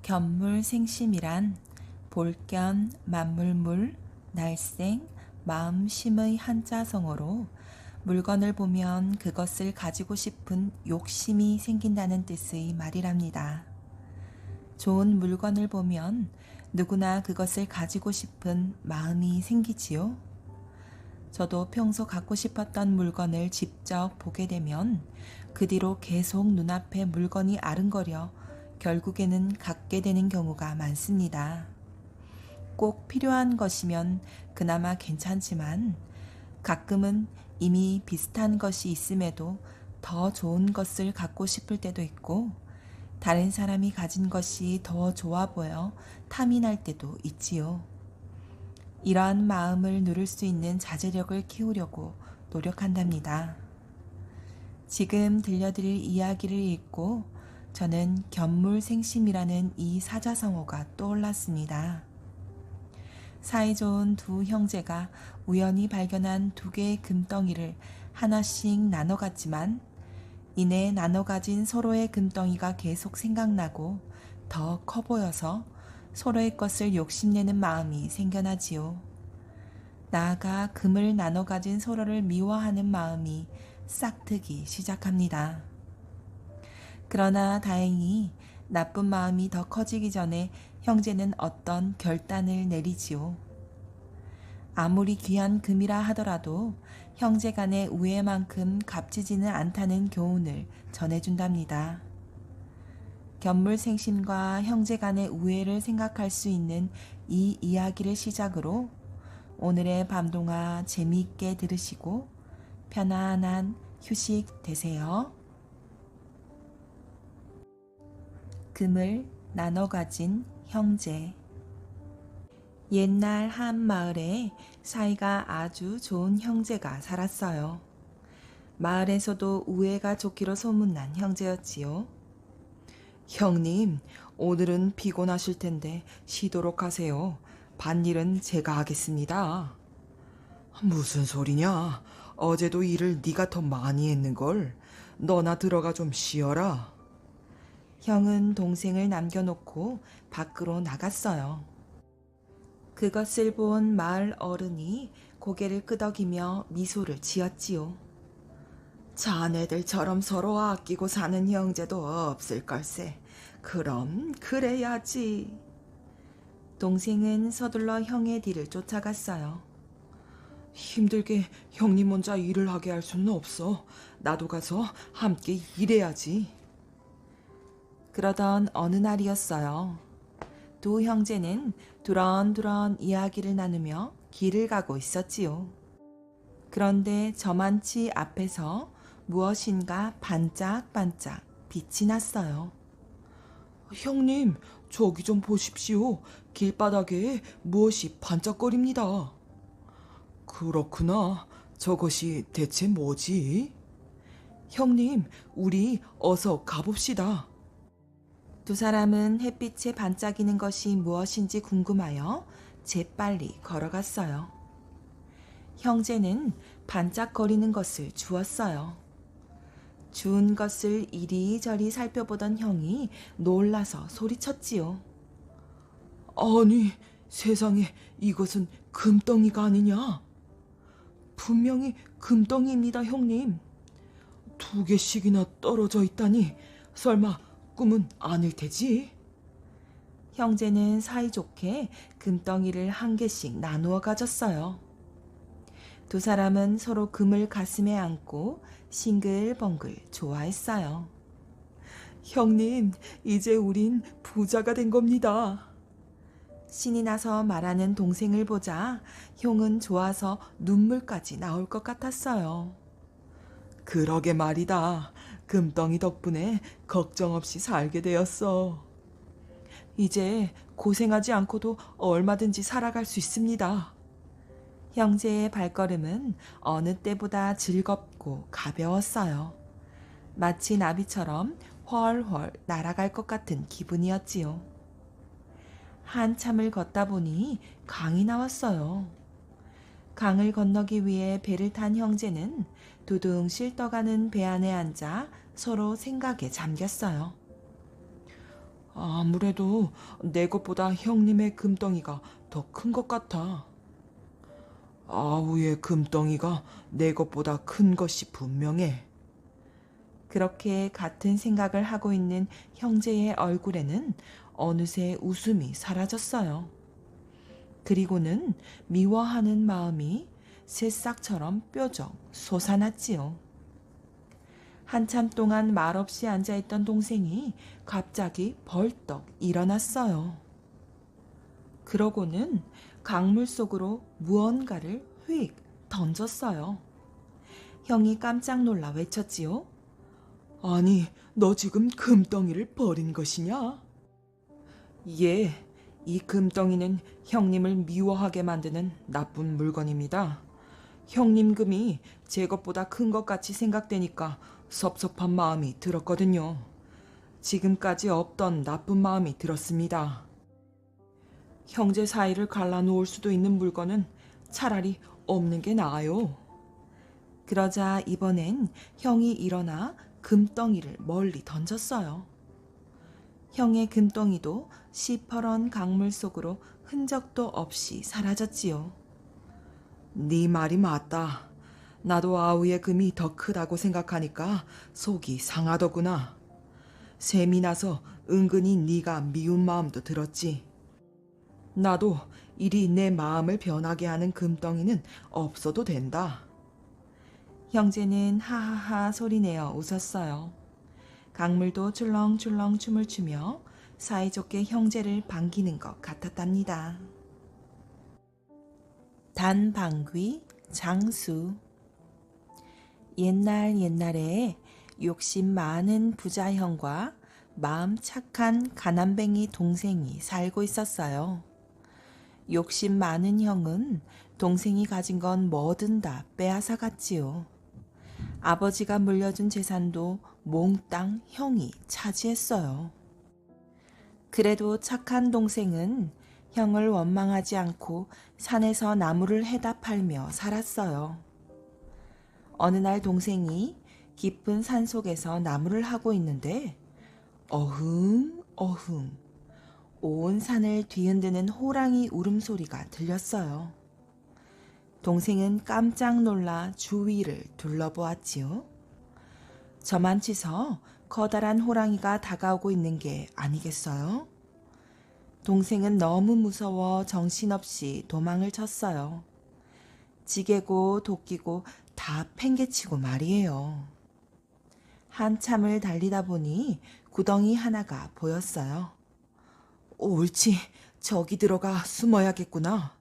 견물생심이란 볼견, 만물물, 날생, 마음심의 한자성어로 물건을 보면 그것을 가지고 싶은 욕심이 생긴다는 뜻의 말이랍니다. 좋은 물건을 보면 누구나 그것을 가지고 싶은 마음이 생기지요. 저도 평소 갖고 싶었던 물건을 직접 보게 되면 그 뒤로 계속 눈앞에 물건이 아른거려 결국에는 갖게 되는 경우가 많습니다. 꼭 필요한 것이면 그나마 괜찮지만 가끔은 이미 비슷한 것이 있음에도 더 좋은 것을 갖고 싶을 때도 있고 다른 사람이 가진 것이 더 좋아 보여 탐이 날 때도 있지요. 이러한 마음을 누를 수 있는 자제력을 키우려고 노력한답니다. 지금 들려드릴 이야기를 읽고 저는 견물생심이라는 이 사자성어가 떠올랐습니다. 사이좋은 두 형제가 우연히 발견한 두 개의 금덩이를 하나씩 나눠 갔지만 이내 나눠 가진 서로의 금덩이가 계속 생각나고 더 커 보여서 서로의 것을 욕심내는 마음이 생겨나지요. 나아가 금을 나눠 가진 서로를 미워하는 마음이 싹트기 시작합니다. 그러나 다행히 나쁜 마음이 더 커지기 전에 형제는 어떤 결단을 내리지요. 아무리 귀한 금이라 하더라도 형제 간의 우애만큼 값지지는 않다는 교훈을 전해준답니다. 견물생심과 형제 간의 우애를 생각할 수 있는 이 이야기를 시작으로 오늘의 밤동화 재미있게 들으시고 편안한 휴식 되세요. 금을 나눠 가진 형제. 옛날 한 마을에 사이가 아주 좋은 형제가 살았어요. 마을에서도 우애가 좋기로 소문난 형제였지요. 형님, 오늘은 피곤하실 텐데 쉬도록 하세요. 밭일은 제가 하겠습니다. 무슨 소리냐? 어제도 일을 네가 더 많이 했는걸. 너나 들어가 좀 쉬어라. 형은 동생을 남겨놓고 밖으로 나갔어요. 그것을 본 마을 어른이 고개를 끄덕이며 미소를 지었지요. 자네들처럼 서로 아끼고 사는 형제도 없을 걸세. 그럼 그래야지. 동생은 서둘러 형의 뒤를 쫓아갔어요. 힘들게 형님 혼자 일을 하게 할 수는 없어. 나도 가서 함께 일해야지. 그러던 어느 날이었어요. 두 형제는 두런두런 이야기를 나누며 길을 가고 있었지요. 그런데 저만치 앞에서 무엇인가 반짝반짝 빛이 났어요. 형님, 저기 좀 보십시오. 길바닥에 무엇이 반짝거립니다. 그렇구나. 저것이 대체 뭐지? 형님, 우리 어서 가봅시다. 두 사람은 햇빛에 반짝이는 것이 무엇인지 궁금하여 재빨리 걸어갔어요. 형제는 반짝거리는 것을 주었어요. 주운 것을 이리저리 살펴보던 형이 놀라서 소리쳤지요. 아니, 세상에 이것은 금덩이가 아니냐? 분명히 금덩이입니다, 형님. 두 개씩이나 떨어져 있다니 설마 꿈은 아닐 테지? 형제는 사이좋게 금덩이를 한 개씩 나누어 가졌어요. 두 사람은 서로 금을 가슴에 안고 싱글벙글 좋아했어요. 형님, 이제 우린 부자가 된 겁니다. 신이 나서 말하는 동생을 보자 형은 좋아서 눈물까지 나올 것 같았어요. 그러게 말이다. 금덩이 덕분에 걱정 없이 살게 되었어. 이제 고생하지 않고도 얼마든지 살아갈 수 있습니다. 형제의 발걸음은 어느 때보다 즐겁고 가벼웠어요. 마치 나비처럼 훨훨 날아갈 것 같은 기분이었지요. 한참을 걷다 보니 강이 나왔어요. 강을 건너기 위해 배를 탄 형제는 두둥실 떠가는 배 안에 앉아 서로 생각에 잠겼어요. 아무래도 내 것보다 형님의 금덩이가 더 큰 것 같아. 아우의 금덩이가 내 것보다 큰 것이 분명해. 그렇게 같은 생각을 하고 있는 형제의 얼굴에는 어느새 웃음이 사라졌어요. 그리고는 미워하는 마음이 새싹처럼 뾰족 솟아났지요. 한참 동안 말없이 앉아있던 동생이 갑자기 벌떡 일어났어요. 그러고는 강물 속으로 무언가를 휙 던졌어요. 형이 깜짝 놀라 외쳤지요. 아니, 너 지금 금덩이를 버린 것이냐? 예, 이 금덩이는 형님을 미워하게 만드는 나쁜 물건입니다. 형님 금이 제 것보다 큰 것 같이 생각되니까 섭섭한 마음이 들었거든요. 지금까지 없던 나쁜 마음이 들었습니다. 형제 사이를 갈라놓을 수도 있는 물건은 차라리 없는 게 나아요. 그러자 이번엔 형이 일어나 금덩이를 멀리 던졌어요. 형의 금덩이도 시퍼런 강물 속으로 흔적도 없이 사라졌지요. 네 말이 맞다. 나도 아우의 금이 더 크다고 생각하니까 속이 상하더구나. 셈이 나서 은근히 네가 미운 마음도 들었지. 나도 이리 내 마음을 변하게 하는 금덩이는 없어도 된다. 형제는 하하하 소리내어 웃었어요. 강물도 출렁출렁 춤을 추며 사이좋게 형제를 반기는 것 같았답니다. 단방귀 장수. 옛날에 욕심 많은 부자 형과 마음 착한 가난뱅이 동생이 살고 있었어요. 욕심 많은 형은 동생이 가진 건 뭐든 다 빼앗아 갔지요. 아버지가 물려준 재산도 몽땅 형이 차지했어요. 그래도 착한 동생은 형을 원망하지 않고 산에서 나무를 해다 팔며 살았어요. 어느 날 동생이 깊은 산 속에서 나무를 하고 있는데 어흥 온 산을 뒤흔드는 호랑이 울음소리가 들렸어요. 동생은 깜짝 놀라 주위를 둘러보았지요. 저만치서 커다란 호랑이가 다가오고 있는 게 아니겠어요? 동생은 너무 무서워 정신없이 도망을 쳤어요. 지게고 도끼고 다 팽개치고 말이에요. 한참을 달리다 보니 구덩이 하나가 보였어요. 옳지, 저기 들어가 숨어야겠구나.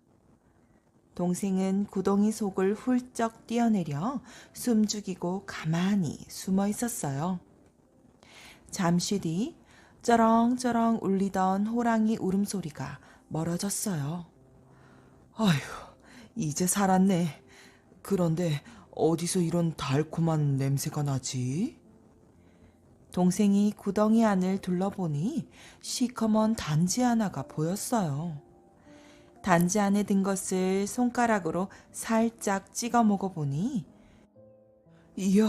동생은 구덩이 속을 훌쩍 뛰어내려 숨죽이고 가만히 숨어 있었어요. 잠시 뒤 쩌렁쩌렁 울리던 호랑이 울음소리가 멀어졌어요. 아휴, 이제 살았네. 그런데 어디서 이런 달콤한 냄새가 나지? 동생이 구덩이 안을 둘러보니 시커먼 단지 하나가 보였어요. 단지 안에 든 것을 손가락으로 살짝 찍어 먹어보니 이야,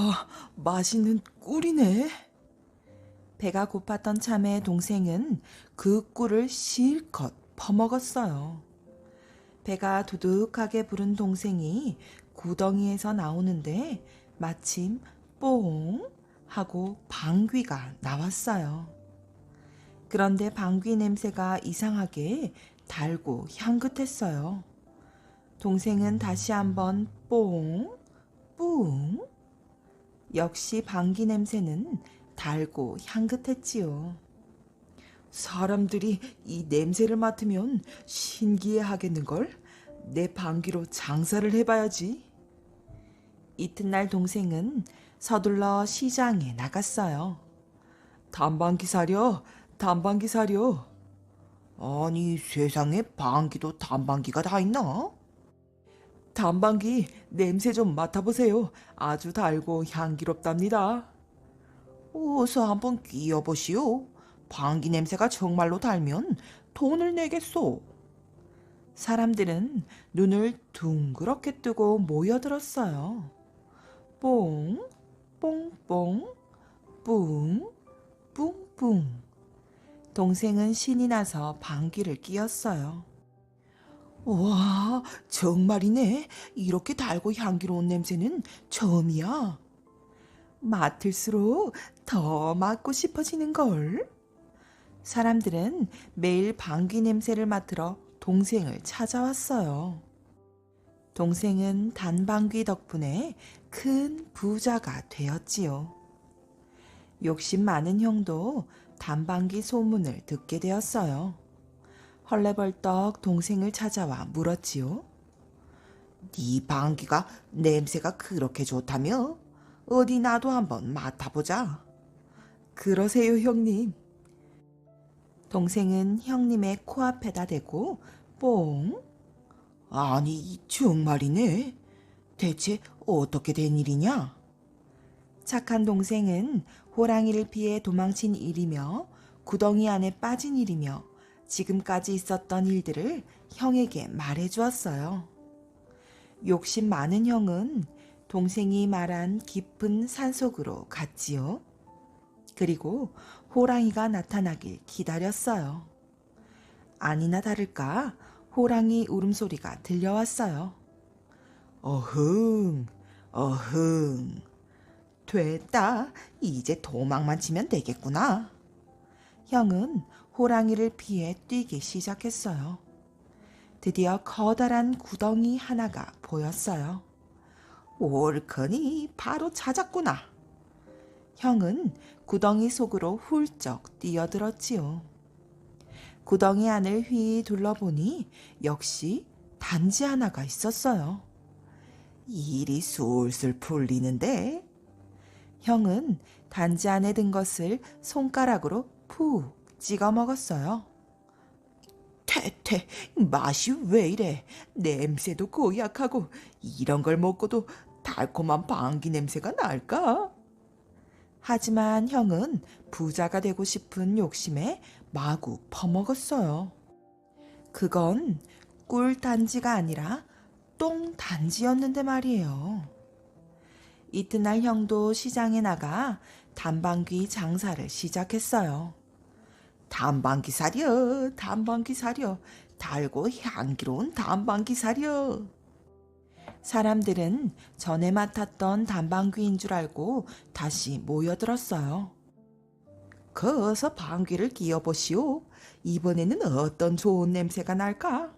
맛있는 꿀이네. 배가 고팠던 참에 동생은 그 꿀을 실컷 퍼먹었어요. 배가 두둑하게 부른 동생이 구덩이에서 나오는데 마침 뽕 하고 방귀가 나왔어요. 그런데 방귀 냄새가 이상하게 달고 향긋했어요. 동생은 다시 한번 뽕, 뿡. 역시 방귀 냄새는 달고 향긋했지요. 사람들이 이 냄새를 맡으면 신기해 하겠는걸? 내 방귀로 장사를 해봐야지. 이튿날 동생은 서둘러 시장에 나갔어요. 단방귀 사려, 단방귀 사려. 아니, 세상에 방귀도 단방귀가 다 있나? 단방귀 냄새 좀 맡아보세요. 아주 달고 향기롭답니다. 어서 한번 끼어보시오. 방귀 냄새가 정말로 달면 돈을 내겠소. 사람들은 눈을 둥그렇게 뜨고 모여들었어요. 뽕, 뽕뽕, 뿡, 뿡뿡. 동생은 신이 나서 방귀를 뀌었어요. 와, 정말이네. 이렇게 달고 향기로운 냄새는 처음이야. 맡을수록 더 맡고 싶어지는 걸. 사람들은 매일 방귀 냄새를 맡으러 동생을 찾아왔어요. 동생은 단방귀 덕분에 큰 부자가 되었지요. 욕심 많은 형도 단방귀 소문을 듣게 되었어요. 헐레벌떡 동생을 찾아와 물었지요. 네 방귀가 냄새가 그렇게 좋다며? 어디 나도 한번 맡아보자. 그러세요, 형님. 동생은 형님의 코앞에다 대고 뽕. 아니, 정말이네. 대체 어떻게 된 일이냐? 착한 동생은 호랑이를 피해 도망친 일이며 구덩이 안에 빠진 일이며 지금까지 있었던 일들을 형에게 말해 주었어요. 욕심 많은 형은 동생이 말한 깊은 산속으로 갔지요. 그리고 호랑이가 나타나길 기다렸어요. 아니나 다를까 호랑이 울음소리가 들려왔어요. 어흥, 어흥. 됐다. 이제 도망만 치면 되겠구나. 형은 호랑이를 피해 뛰기 시작했어요. 드디어 커다란 구덩이 하나가 보였어요. 옳거니 바로 찾았구나. 형은 구덩이 속으로 훌쩍 뛰어들었지요. 구덩이 안을 휘 둘러보니 역시 단지 하나가 있었어요. 일이 술술 풀리는데. 형은 단지 안에 든 것을 손가락으로 푹 찍어 먹었어요. 태태, 맛이 왜 이래? 냄새도 고약하고 이런 걸 먹고도 달콤한 방귀 냄새가 날까? 하지만 형은 부자가 되고 싶은 욕심에 마구 퍼먹었어요. 그건 꿀단지가 아니라 똥단지였는데 말이에요. 이튿날 형도 시장에 나가 단방귀 장사를 시작했어요. 단방귀 사려, 단방귀 사려, 달고 향기로운 단방귀 사려. 사람들은 전에 맡았던 단방귀인 줄 알고 다시 모여들었어요. 거서 방귀를 끼워보시오. 이번에는 어떤 좋은 냄새가 날까?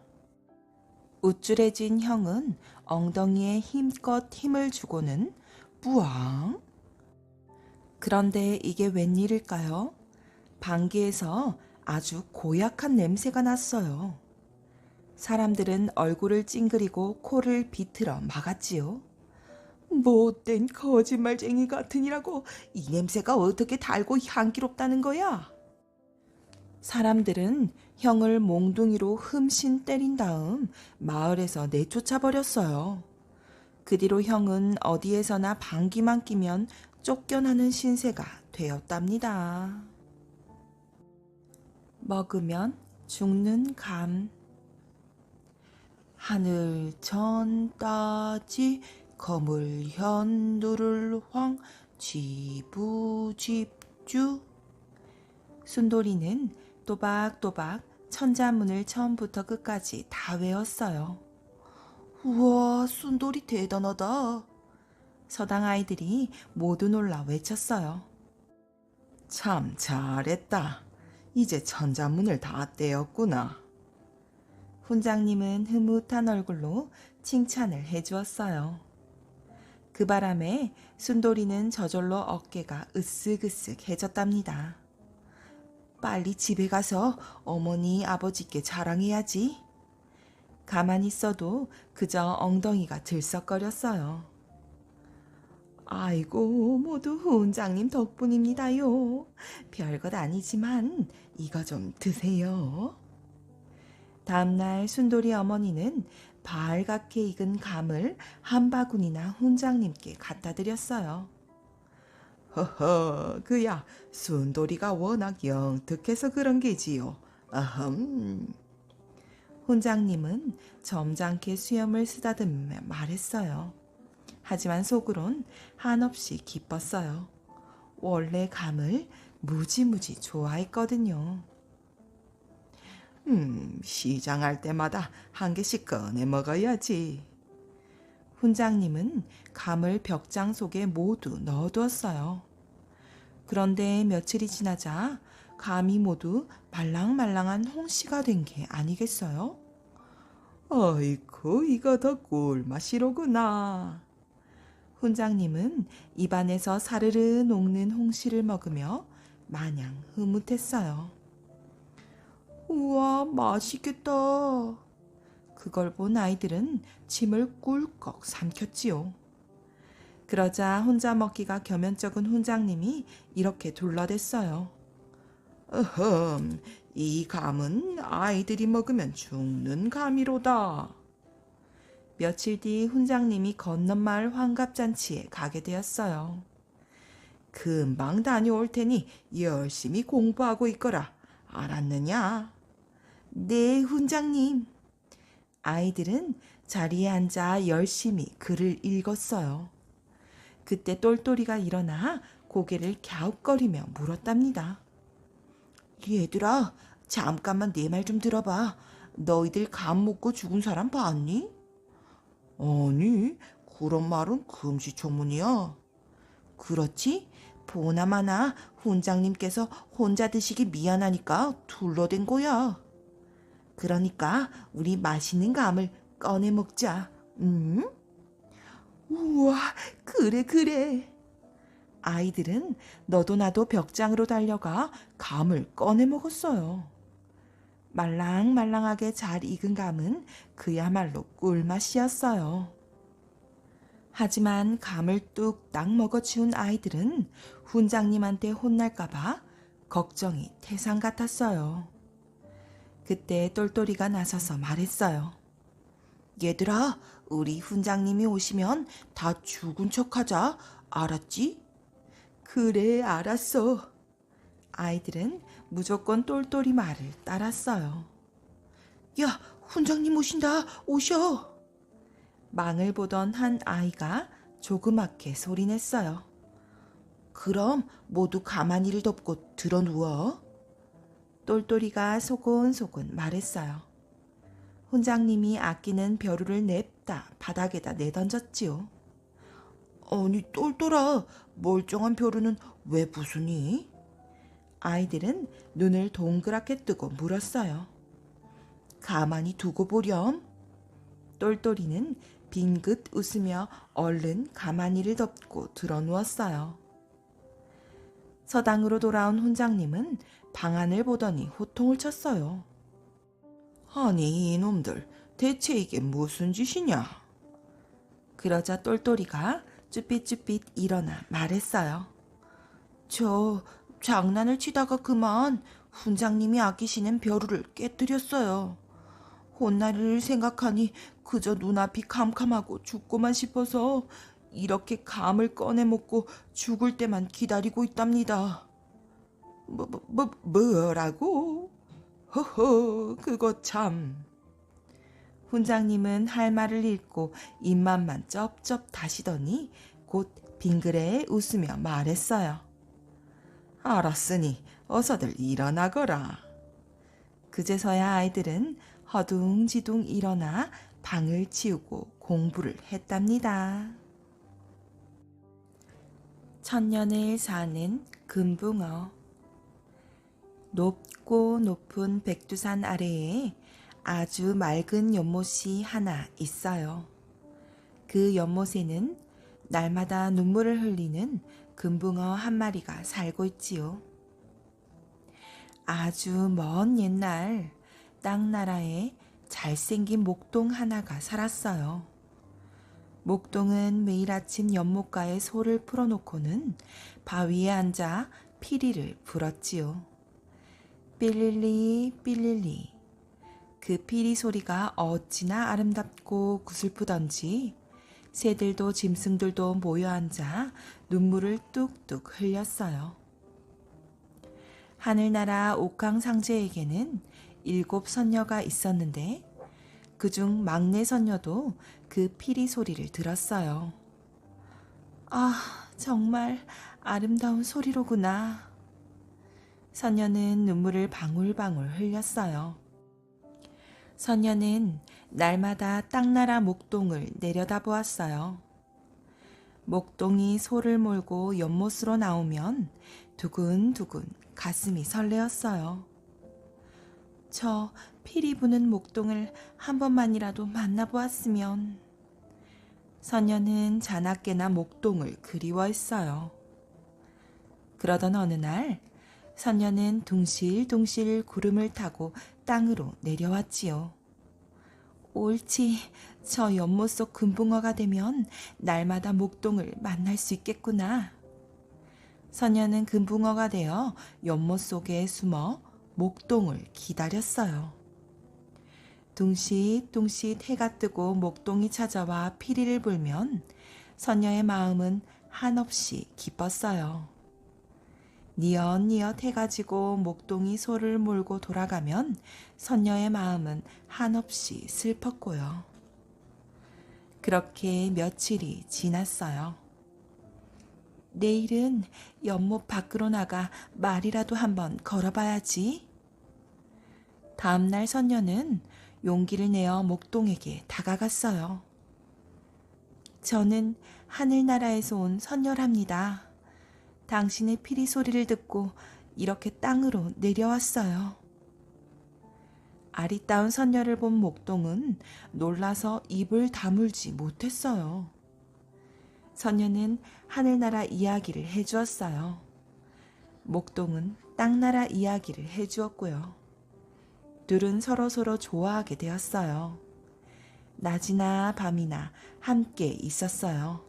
우쭐해진 형은 엉덩이에 힘껏 힘을 주고는 뿌앙. 그런데 이게 웬일일까요? 방귀에서 아주 고약한 냄새가 났어요. 사람들은 얼굴을 찡그리고 코를 비틀어 막았지요. 못된 거짓말쟁이 같으니라고. 이 냄새가 어떻게 달고 향기롭다는 거야? 사람들은 형을 몽둥이로 흠씬 때린 다음 마을에서 내쫓아 버렸어요. 그 뒤로 형은 어디에서나 방귀만 끼면 쫓겨나는 신세가 되었답니다. 먹으면 죽는 감. 하늘 천 따지 거물 현두를 황 지부집주. 순돌이는 또박또박 천자문을 처음부터 끝까지 다 외웠어요. 우와, 순돌이 대단하다. 서당 아이들이 모두 놀라 외쳤어요. 참 잘했다. 이제 천자문을 다 떼었구나. 훈장님은 흐뭇한 얼굴로 칭찬을 해주었어요. 그 바람에 순돌이는 저절로 어깨가 으쓱으쓱해졌답니다. 빨리 집에 가서 어머니 아버지께 자랑해야지. 가만히 있어도 그저 엉덩이가 들썩거렸어요. 아이고, 모두 훈장님 덕분입니다요. 별것 아니지만 이거 좀 드세요. 다음날 순돌이 어머니는 발갛게 익은 감을 한 바구니나 훈장님께 갖다 드렸어요. 허허, 그야 순돌이가 워낙 영특해서 그런 게지요. 아흠. 훈장님은 점잖게 수염을 쓰다듬으며 말했어요. 하지만 속으론 한없이 기뻤어요. 원래 감을 무지무지 좋아했거든요. 시장할 때마다 한 개씩 꺼내 먹어야지. 훈장님은 감을 벽장 속에 모두 넣어두었어요. 그런데 며칠이 지나자 감이 모두 말랑말랑한 홍시가 된 게 아니겠어요? 아이고, 이거 더 꿀맛이로구나. 훈장님은 입안에서 사르르 녹는 홍시를 먹으며 마냥 흐뭇했어요. 우와, 맛있겠다. 그걸 본 아이들은 침을 꿀꺽 삼켰지요. 그러자 혼자 먹기가 겸연쩍은 훈장님이 이렇게 둘러댔어요. 어흠, 이 감은 아이들이 먹으면 죽는 감이로다. 며칠 뒤 훈장님이 건너마을 환갑잔치에 가게 되었어요. 금방 다녀올 테니 열심히 공부하고 있거라. 알았느냐? 네, 훈장님. 아이들은 자리에 앉아 열심히 글을 읽었어요. 그때 똘똘이가 일어나 고개를 갸웃거리며 물었답니다. 얘들아, 잠깐만 내 말 좀 들어봐. 너희들 감 먹고 죽은 사람 봤니? 아니, 그런 말은 금시초문이야. 그렇지? 보나마나 훈장님께서 혼자 드시기 미안하니까 둘러댄 거야. 그러니까 우리 맛있는 감을 꺼내 먹자. 응? 우와, 그래, 그래. 아이들은 너도 나도 벽장으로 달려가 감을 꺼내 먹었어요. 말랑말랑하게 잘 익은 감은 그야말로 꿀맛이었어요. 하지만 감을 뚝딱 먹어치운 아이들은 훈장님한테 혼날까봐 걱정이 태산 같았어요. 그때 똘똘이가 나서서 말했어요. 얘들아, 우리 훈장님이 오시면 다 죽은 척하자. 알았지? 그래, 알았어. 아이들은 무조건 똘똘이 말을 따랐어요. 야, 훈장님 오신다. 오셔. 망을 보던 한 아이가 조그맣게 소리냈어요. 그럼 모두 가만히를 덮고 들어 누워. 똘똘이가 소곤소곤 말했어요. 훈장님이 아끼는 벼루를 냅다 바닥에다 내던졌지요. 아니, 똘똘아, 멀쩡한 벼루는 왜 부수니? 아이들은 눈을 동그랗게 뜨고 물었어요. 가만히 두고 보렴. 똘똘이는 빙긋 웃으며 얼른 가만히를 덮고 드러누웠어요. 서당으로 돌아온 훈장님은 방안을 보더니 호통을 쳤어요. 아니, 이놈들, 대체 이게 무슨 짓이냐? 그러자 똘똘이가 쭈삣쭈삣 일어나 말했어요. 저 장난을 치다가 그만 훈장님이 아끼시는 벼루를 깨뜨렸어요. 혼날을 생각하니 그저 눈앞이 캄캄하고 죽고만 싶어서 이렇게 감을 꺼내 먹고 죽을 때만 기다리고 있답니다. 뭐라고? 허허, 그거 참. 훈장님은 할 말을 잃고 입맛만 쩝쩝 다시더니 곧 빙그레 웃으며 말했어요. 알았으니 어서들 일어나거라. 그제서야 아이들은 허둥지둥 일어나 방을 치우고 공부를 했답니다. 천년을 사는 금붕어. 높고 높은 백두산 아래에 아주 맑은 연못이 하나 있어요. 그 연못에는 날마다 눈물을 흘리는 금붕어 한 마리가 살고 있지요. 아주 먼 옛날 땅나라에 잘생긴 목동 하나가 살았어요. 목동은 매일 아침 연못가에 소를 풀어놓고는 바위에 앉아 피리를 불었지요. 삘릴리 삘릴리. 그 피리 소리가 어찌나 아름답고 구슬프던지 새들도 짐승들도 모여 앉아 눈물을 뚝뚝 흘렸어요. 하늘나라 옥황상제에게는 7 선녀가 있었는데 그중 막내 선녀도 그 피리 소리를 들었어요. 아, 정말 아름다운 소리로구나. 선녀는 눈물을 방울방울 흘렸어요. 선녀는 날마다 땅나라 목동을 내려다보았어요. 목동이 소를 몰고 연못으로 나오면 두근두근 가슴이 설레었어요. 저 피리 부는 목동을 한 번만이라도 만나보았으면. 선녀는 자나깨나 목동을 그리워했어요. 그러던 어느 날 선녀는 둥실둥실 구름을 타고 땅으로 내려왔지요. 옳지, 저 연못 속 금붕어가 되면 날마다 목동을 만날 수 있겠구나. 선녀는 금붕어가 되어 연못 속에 숨어 목동을 기다렸어요. 둥실둥실 해가 뜨고 목동이 찾아와 피리를 불면 선녀의 마음은 한없이 기뻤어요. 니엇니엇 해가지고 목동이 소를 몰고 돌아가면 선녀의 마음은 한없이 슬펐고요. 그렇게 며칠이 지났어요. 내일은 연못 밖으로 나가 말이라도 한번 걸어봐야지. 다음날 선녀는 용기를 내어 목동에게 다가갔어요. 저는 하늘나라에서 온 선녀랍니다. 당신의 피리 소리를 듣고 이렇게 땅으로 내려왔어요. 아리따운 선녀를 본 목동은 놀라서 입을 다물지 못했어요. 선녀는 하늘나라 이야기를 해주었어요. 목동은 땅나라 이야기를 해주었고요. 둘은 서로서로 좋아하게 되었어요. 낮이나 밤이나 함께 있었어요.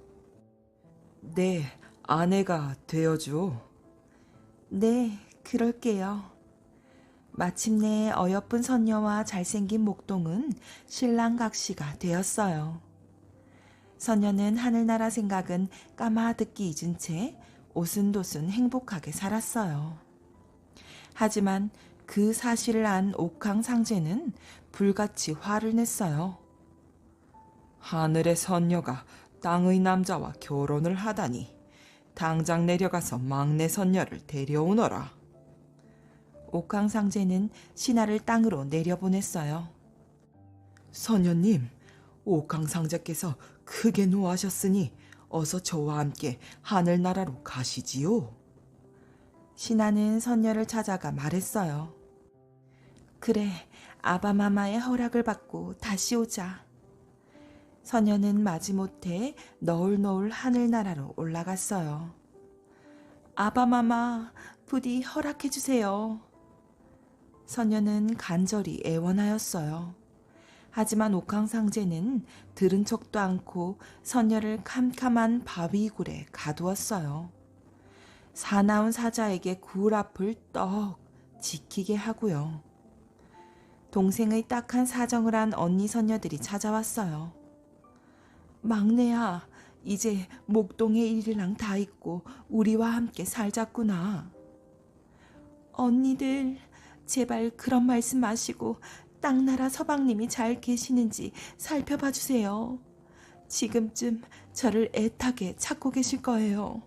내 아내가 되어줘. 네, 그럴게요. 마침내 어여쁜 선녀와 잘생긴 목동은 신랑 각시가 되었어요. 선녀는 하늘나라 생각은 까마득히 잊은 채 오순도순 행복하게 살았어요. 하지만 그 사실을 안 옥황상제는 불같이 화를 냈어요. 하늘의 선녀가 땅의 남자와 결혼을 하다니 당장 내려가서 막내 선녀를 데려오너라. 옥황상제는 신하를 땅으로 내려보냈어요. 선녀님, 옥황상제께서 크게 노하셨으니 어서 저와 함께 하늘나라로 가시지요. 신하는 선녀를 찾아가 말했어요. 그래, 아바마마의 허락을 받고 다시 오자. 선녀는 마지못해 너울너울 하늘나라로 올라갔어요. 아바마마, 부디 허락해주세요. 선녀는 간절히 애원하였어요. 하지만 옥황상제는 들은 척도 않고 선녀를 캄캄한 바위굴에 가두었어요. 사나운 사자에게 굴 앞을 떡 지키게 하고요. 동생의 딱한 사정을 한 언니 선녀들이 찾아왔어요. 막내야, 이제 목동의 일이랑 다 있고 우리와 함께 살자꾸나. 언니들, 제발 그런 말씀 마시고 땅나라 서방님이 잘 계시는지 살펴봐 주세요. 지금쯤 저를 애타게 찾고 계실 거예요.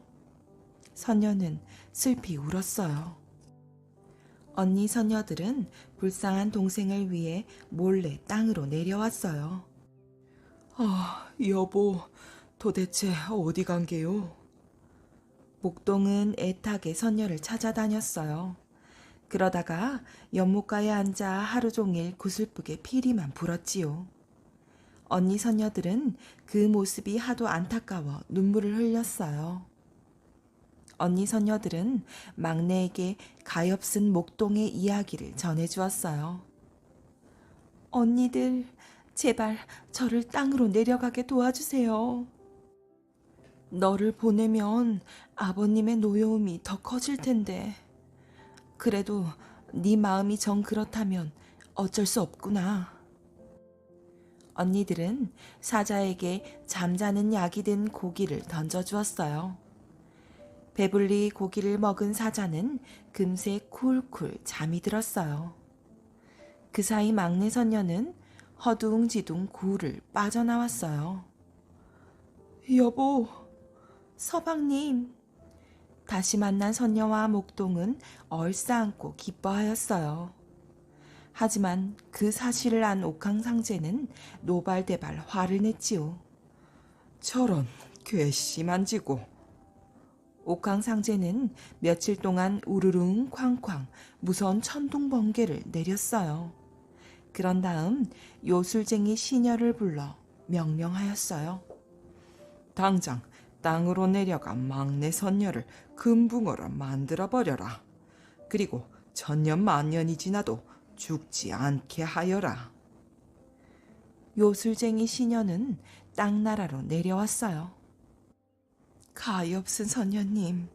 선녀는 슬피 울었어요. 언니 선녀들은 불쌍한 동생을 위해 몰래 땅으로 내려왔어요. 아, 여보, 도대체 어디 간 게요? 목동은 애타게 선녀를 찾아다녔어요. 그러다가 연못가에 앉아 하루 종일 구슬프게 피리만 불었지요. 언니 선녀들은 그 모습이 하도 안타까워 눈물을 흘렸어요. 언니 선녀들은 막내에게 가엾은 목동의 이야기를 전해주었어요. 언니들, 제발 저를 땅으로 내려가게 도와주세요. 너를 보내면 아버님의 노여움이 더 커질 텐데. 그래도 네 마음이 정 그렇다면 어쩔 수 없구나. 언니들은 사자에게 잠자는 약이 든 고기를 던져주었어요. 배불리 고기를 먹은 사자는 금세 쿨쿨 잠이 들었어요. 그 사이 막내 선녀는 허둥지둥 굴을 빠져나왔어요. 여보, 서방님. 다시 만난 선녀와 목동은 얼싸안고 기뻐하였어요. 하지만 그 사실을 안 옥황상제는 노발대발 화를 냈지요. 저런 괘씸한 지고. 옥황상제는 며칠 동안 우르릉 쾅쾅 무서운 천둥 번개를 내렸어요. 그런 다음 요술쟁이 시녀를 불러 명령하였어요. 당장 땅으로 내려가 막내 선녀를 금붕어로 만들어버려라. 그리고 천년 만년이 지나도 죽지 않게 하여라. 요술쟁이 시녀는 땅나라로 내려왔어요. 가엾은 선녀님,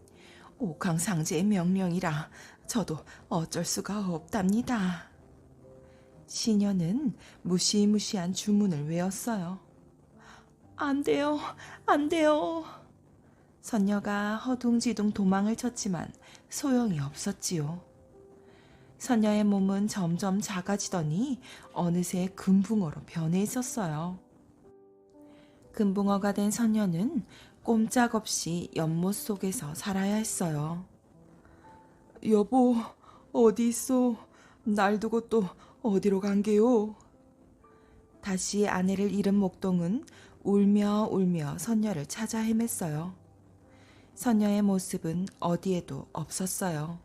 옥황상제의 명령이라 저도 어쩔 수가 없답니다. 시녀는 무시무시한 주문을 외웠어요. 안 돼요, 안 돼요. 선녀가 허둥지둥 도망을 쳤지만 소용이 없었지요. 선녀의 몸은 점점 작아지더니 어느새 금붕어로 변해 있었어요. 금붕어가 된 선녀는 꼼짝없이 연못 속에서 살아야 했어요. 여보, 어디 있어? 날 두고 또 어디로 간 게요? 다시 아내를 잃은 목동은 울며 울며 선녀를 찾아 헤맸어요. 선녀의 모습은 어디에도 없었어요.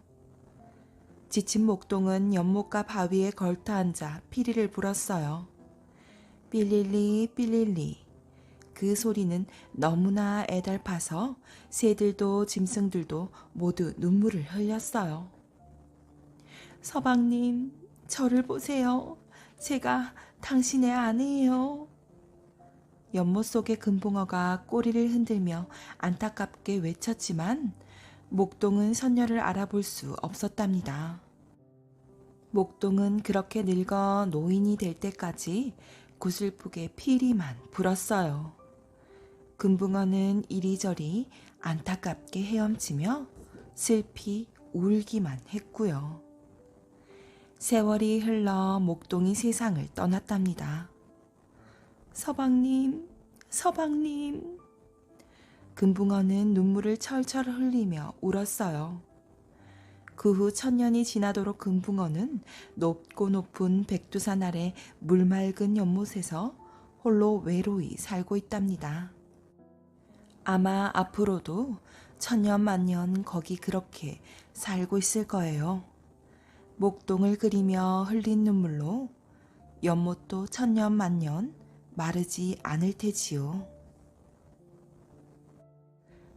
지친 목동은 연못가 바위에 걸터 앉아 피리를 불었어요. 삘릴리 삘릴리. 그 소리는 너무나 애달파서 새들도 짐승들도 모두 눈물을 흘렸어요. 서방님, 저를 보세요. 제가 당신의 아내예요. 연못 속의 금붕어가 꼬리를 흔들며 안타깝게 외쳤지만 목동은 선녀를 알아볼 수 없었답니다. 목동은 그렇게 늙어 노인이 될 때까지 구슬프게 피리만 불었어요. 금붕어는 이리저리 안타깝게 헤엄치며 슬피 울기만 했고요. 세월이 흘러 목동이 세상을 떠났답니다. 서방님, 서방님. 금붕어는 눈물을 철철 흘리며 울었어요. 그 후 천년이 지나도록 금붕어는 높고 높은 백두산 아래 물맑은 연못에서 홀로 외로이 살고 있답니다. 아마 앞으로도 천년만년 거기 그렇게 살고 있을 거예요. 목동을 그리며 흘린 눈물로 연못도 천년만년 마르지 않을 테지요.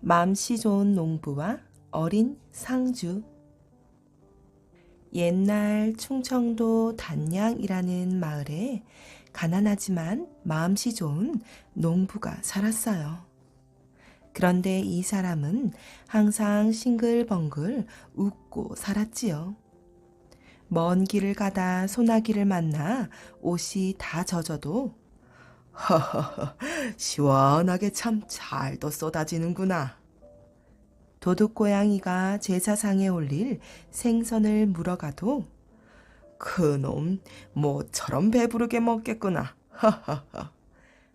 맘씨 좋은 농부와 어린 상주. 옛날 충청도 단양이라는 마을에 가난하지만 마음씨 좋은 농부가 살았어요. 그런데 이 사람은 항상 싱글벙글 웃고 살았지요. 먼 길을 가다 소나기를 만나 옷이 다 젖어도 허허허 시원하게 참 잘도 쏟아지는구나. 도둑고양이가 제사상에 올릴 생선을 물어가도 그놈 모처럼 배부르게 먹겠구나. 허허허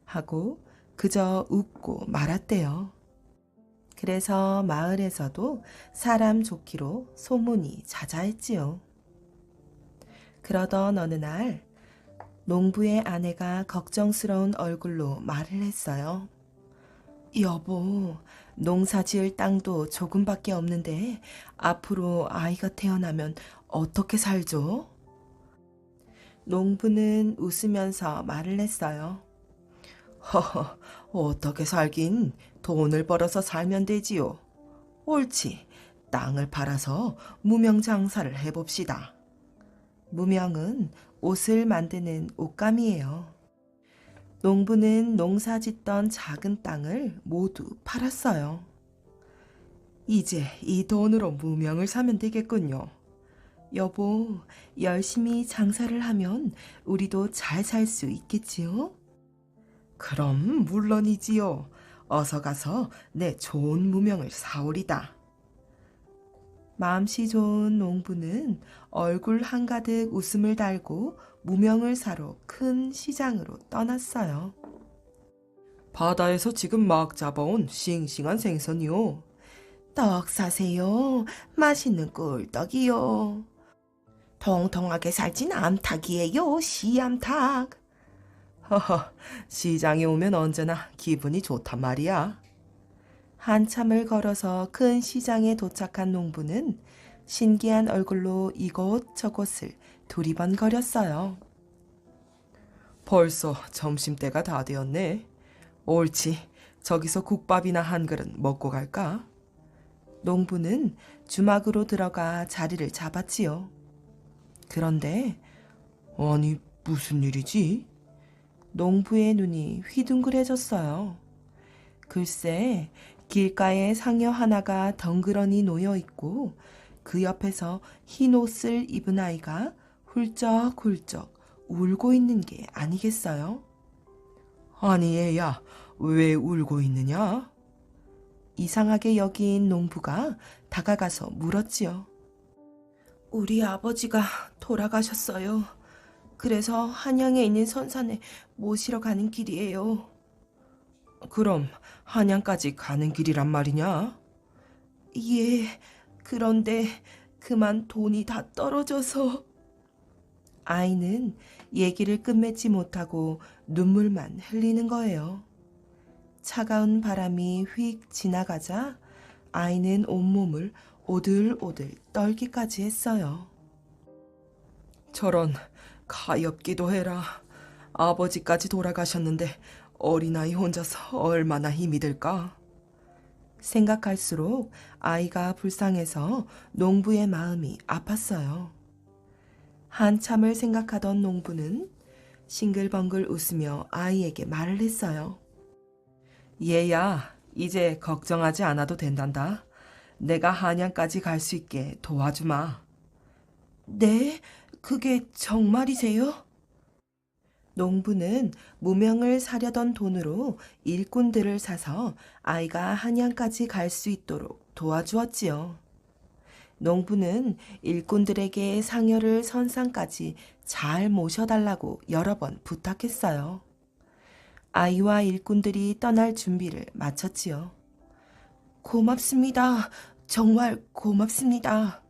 하고 그저 웃고 말았대요. 그래서 마을에서도 사람 좋기로 소문이 자자했지요. 그러던 어느 날 농부의 아내가 걱정스러운 얼굴로 말을 했어요. 여보, 농사 지을 땅도 조금밖에 없는데 앞으로 아이가 태어나면 어떻게 살죠? 농부는 웃으면서 말을 했어요. 허허, 어떻게 살긴 돈을 벌어서 살면 되지요. 옳지, 땅을 팔아서 무명 장사를 해봅시다. 무명은 옷을 만드는 옷감이에요. 농부는 농사 짓던 작은 땅을 모두 팔았어요. 이제 이 돈으로 무명을 사면 되겠군요. 여보, 열심히 장사를 하면 우리도 잘 살 수 있겠지요? 그럼 물론이지요. 어서 가서 내 좋은 무명을 사오리다. 마음씨 좋은 농부는 얼굴 한가득 웃음을 달고 무명을 사러 큰 시장으로 떠났어요. 바다에서 지금 막 잡아온 싱싱한 생선이요. 떡 사세요. 맛있는 꿀떡이요. 통통하게 살진 암탉이에요, 씨암탉. 허허, 시장에 오면 언제나 기분이 좋단 말이야. 한참을 걸어서 큰 시장에 도착한 농부는 신기한 얼굴로 이곳저곳을 두리번거렸어요. 벌써 점심때가 다 되었네. 옳지, 저기서 국밥이나 한 그릇 먹고 갈까? 농부는 주막으로 들어가 자리를 잡았지요. 그런데 아니, 무슨 일이지? 농부의 눈이 휘둥그레졌어요. 글쎄, 길가에 상여 하나가 덩그러니 놓여 있고 그 옆에서 흰 옷을 입은 아이가 훌쩍훌쩍 울고 있는 게 아니겠어요? 아니, 얘야, 왜 울고 있느냐? 이상하게 여긴 농부가 다가가서 물었지요. 우리 아버지가 돌아가셨어요. 그래서 한양에 있는 선산에 모시러 가는 길이에요. 그럼 한양까지 가는 길이란 말이냐? 예, 그런데 그만 돈이 다 떨어져서. 아이는 얘기를 끝맺지 못하고 눈물만 흘리는 거예요. 차가운 바람이 휙 지나가자 아이는 온몸을 오들오들 떨기까지 했어요. 저런, 가엾기도 해라. 아버지까지 돌아가셨는데 어린아이 혼자서 얼마나 힘이 들까? 생각할수록 아이가 불쌍해서 농부의 마음이 아팠어요. 한참을 생각하던 농부는 싱글벙글 웃으며 아이에게 말을 했어요. 얘야, 이제 걱정하지 않아도 된단다. 내가 한양까지 갈 수 있게 도와주마. 네? 그게 정말이세요? 농부는 무명을 사려던 돈으로 일꾼들을 사서 아이가 한양까지 갈 수 있도록 도와주었지요. 농부는 일꾼들에게 상여를 선산까지 잘 모셔달라고 여러 번 부탁했어요. 아이와 일꾼들이 떠날 준비를 마쳤지요. 고맙습니다. 정말 고맙습니다.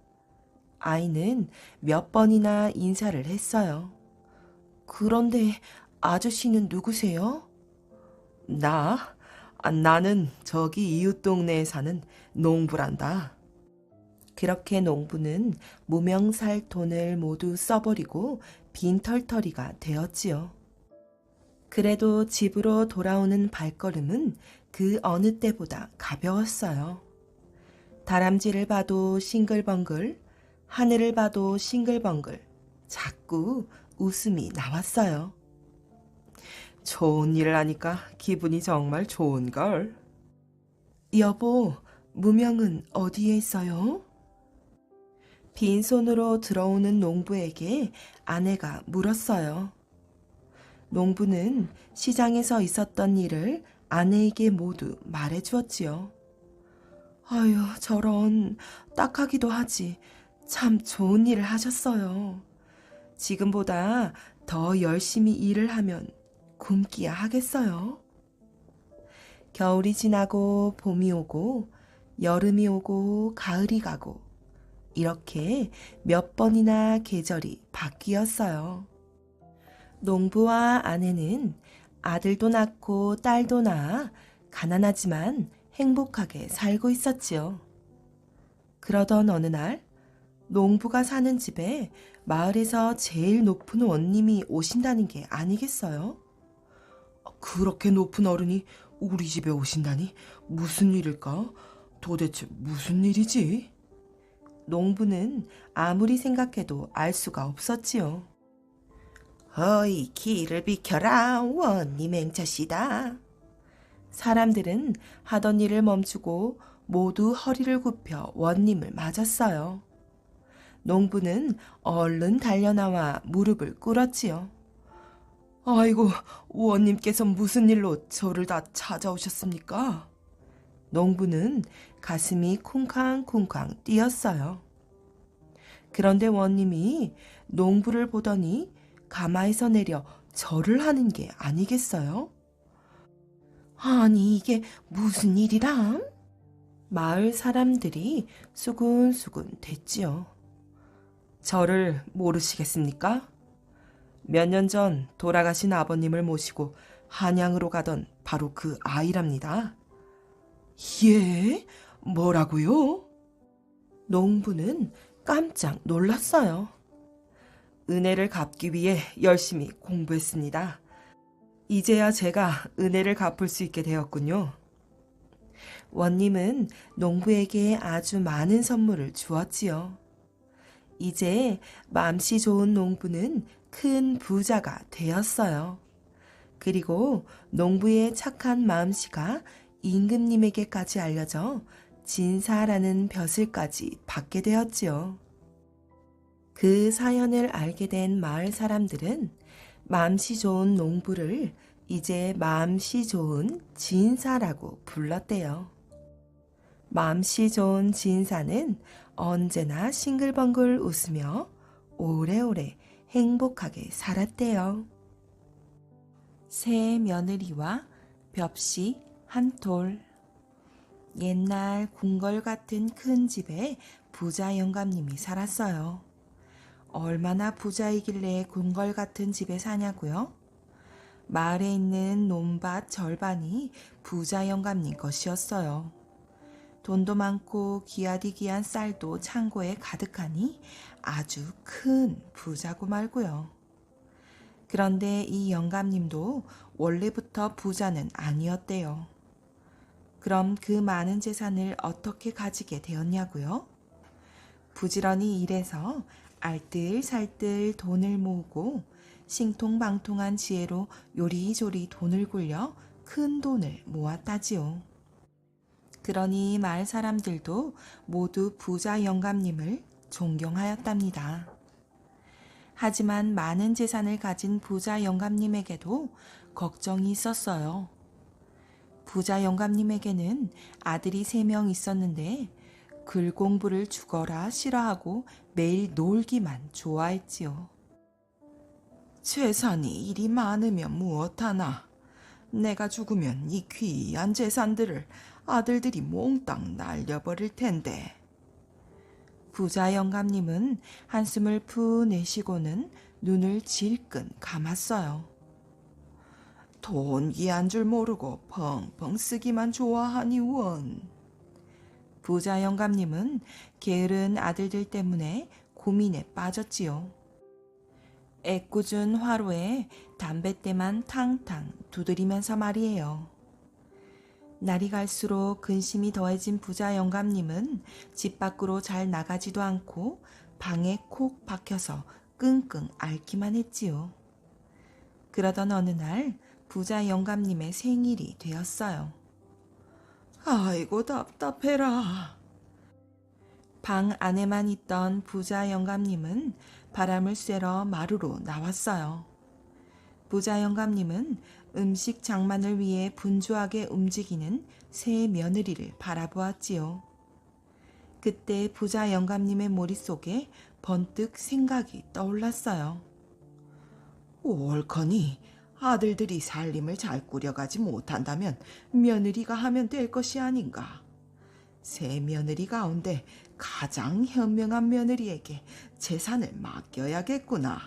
아이는 몇 번이나 인사를 했어요. 그런데 아저씨는 누구세요? 나는 저기 이웃 동네에 사는 농부란다. 그렇게 농부는 무명 살 돈을 모두 써버리고 빈털터리가 되었지요. 그래도 집으로 돌아오는 발걸음은 그 어느 때보다 가벼웠어요. 다람쥐를 봐도 싱글벙글, 하늘을 봐도 싱글벙글, 자꾸 웃음이 나왔어요. 좋은 일을 하니까 기분이 정말 좋은걸. 여보, 무명은 어디에 있어요? 빈손으로 들어오는 농부에게 아내가 물었어요. 농부는 시장에서 있었던 일을 아내에게 모두 말해주었지요. 아유, 저런, 딱하기도 하지. 참 좋은 일을 하셨어요. 지금보다 더 열심히 일을 하면 굶기야 하겠어요. 겨울이 지나고 봄이 오고 여름이 오고 가을이 가고 이렇게 몇 번이나 계절이 바뀌었어요. 농부와 아내는 아들도 낳고 딸도 낳아 가난하지만 행복하게 살고 있었지요. 그러던 어느 날 농부가 사는 집에 마을에서 제일 높은 원님이 오신다는 게 아니겠어요? 그렇게 높은 어른이 우리 집에 오신다니 무슨 일일까? 도대체 무슨 일이지? 농부는 아무리 생각해도 알 수가 없었지요. 어이, 길을 비켜라, 원님 행차시다. 사람들은 하던 일을 멈추고 모두 허리를 굽혀 원님을 맞았어요. 농부는 얼른 달려나와 무릎을 꿇었지요. 아이고, 원님께서 무슨 일로 저를 다 찾아오셨습니까? 농부는 가슴이 쿵쾅쿵쾅 뛰었어요. 그런데 원님이 농부를 보더니 가마에서 내려 절을 하는 게 아니겠어요? 아니, 이게 무슨 일이람? 마을 사람들이 수군수군 됐지요. 저를 모르시겠습니까? 몇 년 전 돌아가신 아버님을 모시고 한양으로 가던 바로 그 아이랍니다. 예? 뭐라고요? 농부는 깜짝 놀랐어요. 은혜를 갚기 위해 열심히 공부했습니다. 이제야 제가 은혜를 갚을 수 있게 되었군요. 원님은 농부에게 아주 많은 선물을 주었지요. 이제 맘씨 좋은 농부는 큰 부자가 되었어요. 그리고 농부의 착한 마음씨가 임금님에게까지 알려져 진사라는 벼슬까지 받게 되었지요. 그 사연을 알게 된 마을 사람들은 마음씨 좋은 농부를 이제 마음씨 좋은 진사라고 불렀대요. 마음씨 좋은 진사는 언제나 싱글벙글 웃으며 오래오래 행복하게 살았대요. 새 며느리와 벽시 한 돌. 옛날 궁궐 같은 큰 집에 부자 영감님이 살았어요. 얼마나 부자이길래 궁궐 같은 집에 사냐고요? 마을에 있는 논밭 절반이 부자 영감님 것이었어요. 돈도 많고 귀하디귀한 쌀도 창고에 가득하니 아주 큰 부자고 말고요. 그런데 이 영감님도 원래부터 부자는 아니었대요. 그럼 그 많은 재산을 어떻게 가지게 되었냐고요? 부지런히 일해서 알뜰살뜰 돈을 모으고 신통방통한 지혜로 요리조리 돈을 굴려 큰 돈을 모았다지요. 그러니 마을 사람들도 모두 부자 영감님을 존경하였답니다. 하지만 많은 재산을 가진 부자 영감님에게도 걱정이 있었어요. 부자 영감님에게는 아들이 3명 있었는데 글 공부를 죽어라 싫어하고 매일 놀기만 좋아했지요. 재산이 이리 많으면 무엇하나. 내가 죽으면 이 귀한 재산들을 아들들이 몽땅 날려버릴 텐데. 부자 영감님은 한숨을 푸 내쉬고는 눈을 질끈 감았어요. 돈 귀한 줄 모르고 펑펑 쓰기만 좋아하니 원. 부자 영감님은 게으른 아들들 때문에 고민에 빠졌지요. 애꿎은 화로에 담뱃대만 탕탕 두드리면서 말이에요. 날이 갈수록 근심이 더해진 부자 영감님은 집 밖으로 잘 나가지도 않고 방에 콕 박혀서 끙끙 앓기만 했지요. 그러던 어느 날 부자 영감님의 생일이 되었어요. 아이고 답답해라. 방 안에만 있던 부자 영감님은 바람을 쐬러 마루로 나왔어요. 부자 영감님은 음식 장만을 위해 분주하게 움직이는 새 며느리를 바라보았지요. 그때 부자 영감님의 머릿속에 번뜩 생각이 떠올랐어요. 옳거니 아들들이 살림을 잘 꾸려가지 못한다면 며느리가 하면 될 것이 아닌가. 새 며느리 가운데 가장 현명한 며느리에게 재산을 맡겨야겠구나.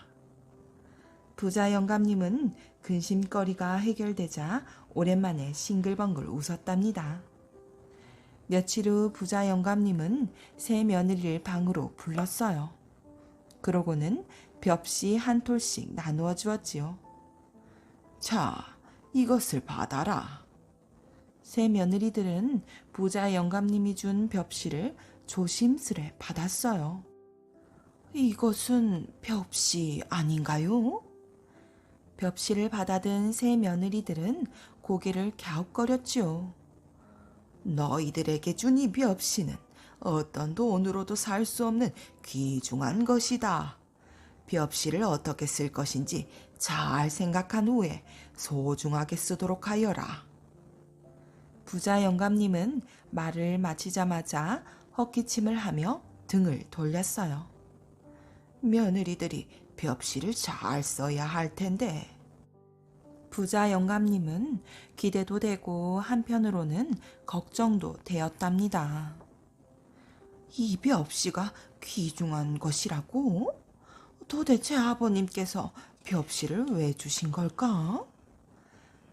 부자 영감님은 근심거리가 해결되자 오랜만에 싱글벙글 웃었답니다. 며칠 후 부자 영감님은 새 며느리를 방으로 불렀어요. 그러고는 벽시 한 톨씩 나누어 주었지요. 자, 이것을 받아라. 새 며느리들은 부자 영감님이 준 벽시를 조심스레 받았어요. 이것은 벽시 아닌가요? 벽시를 받아든 새 며느리들은 고개를 갸웃거렸지요. 너희들에게 준 이 벽시는 어떤 돈으로도 살 수 없는 귀중한 것이다. 벽시를 어떻게 쓸 것인지 잘 생각한 후에 소중하게 쓰도록 하여라. 부자 영감님은 말을 마치자마자 헛기침을 하며 등을 돌렸어요. 며느리들이 벽시를 잘 써야 할 텐데. 부자 영감님은 기대도 되고 한편으로는 걱정도 되었답니다. 이 벽시가 귀중한 것이라고? 도대체 아버님께서 벽시를 왜 주신 걸까?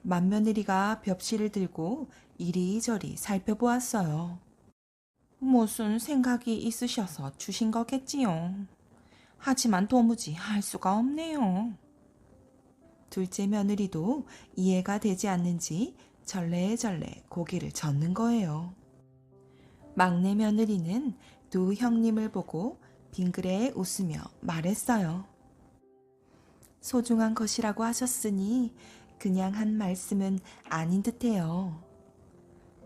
맏며느리가 벽시를 들고 이리저리 살펴보았어요. 무슨 생각이 있으셔서 주신 거겠지요. 하지만 도무지 할 수가 없네요. 둘째 며느리도 이해가 되지 않는지 절레절레 고개를 젓는 거예요. 막내 며느리는 두 형님을 보고 빙그레 웃으며 말했어요. 소중한 것이라고 하셨으니 그냥 한 말씀은 아닌 듯해요.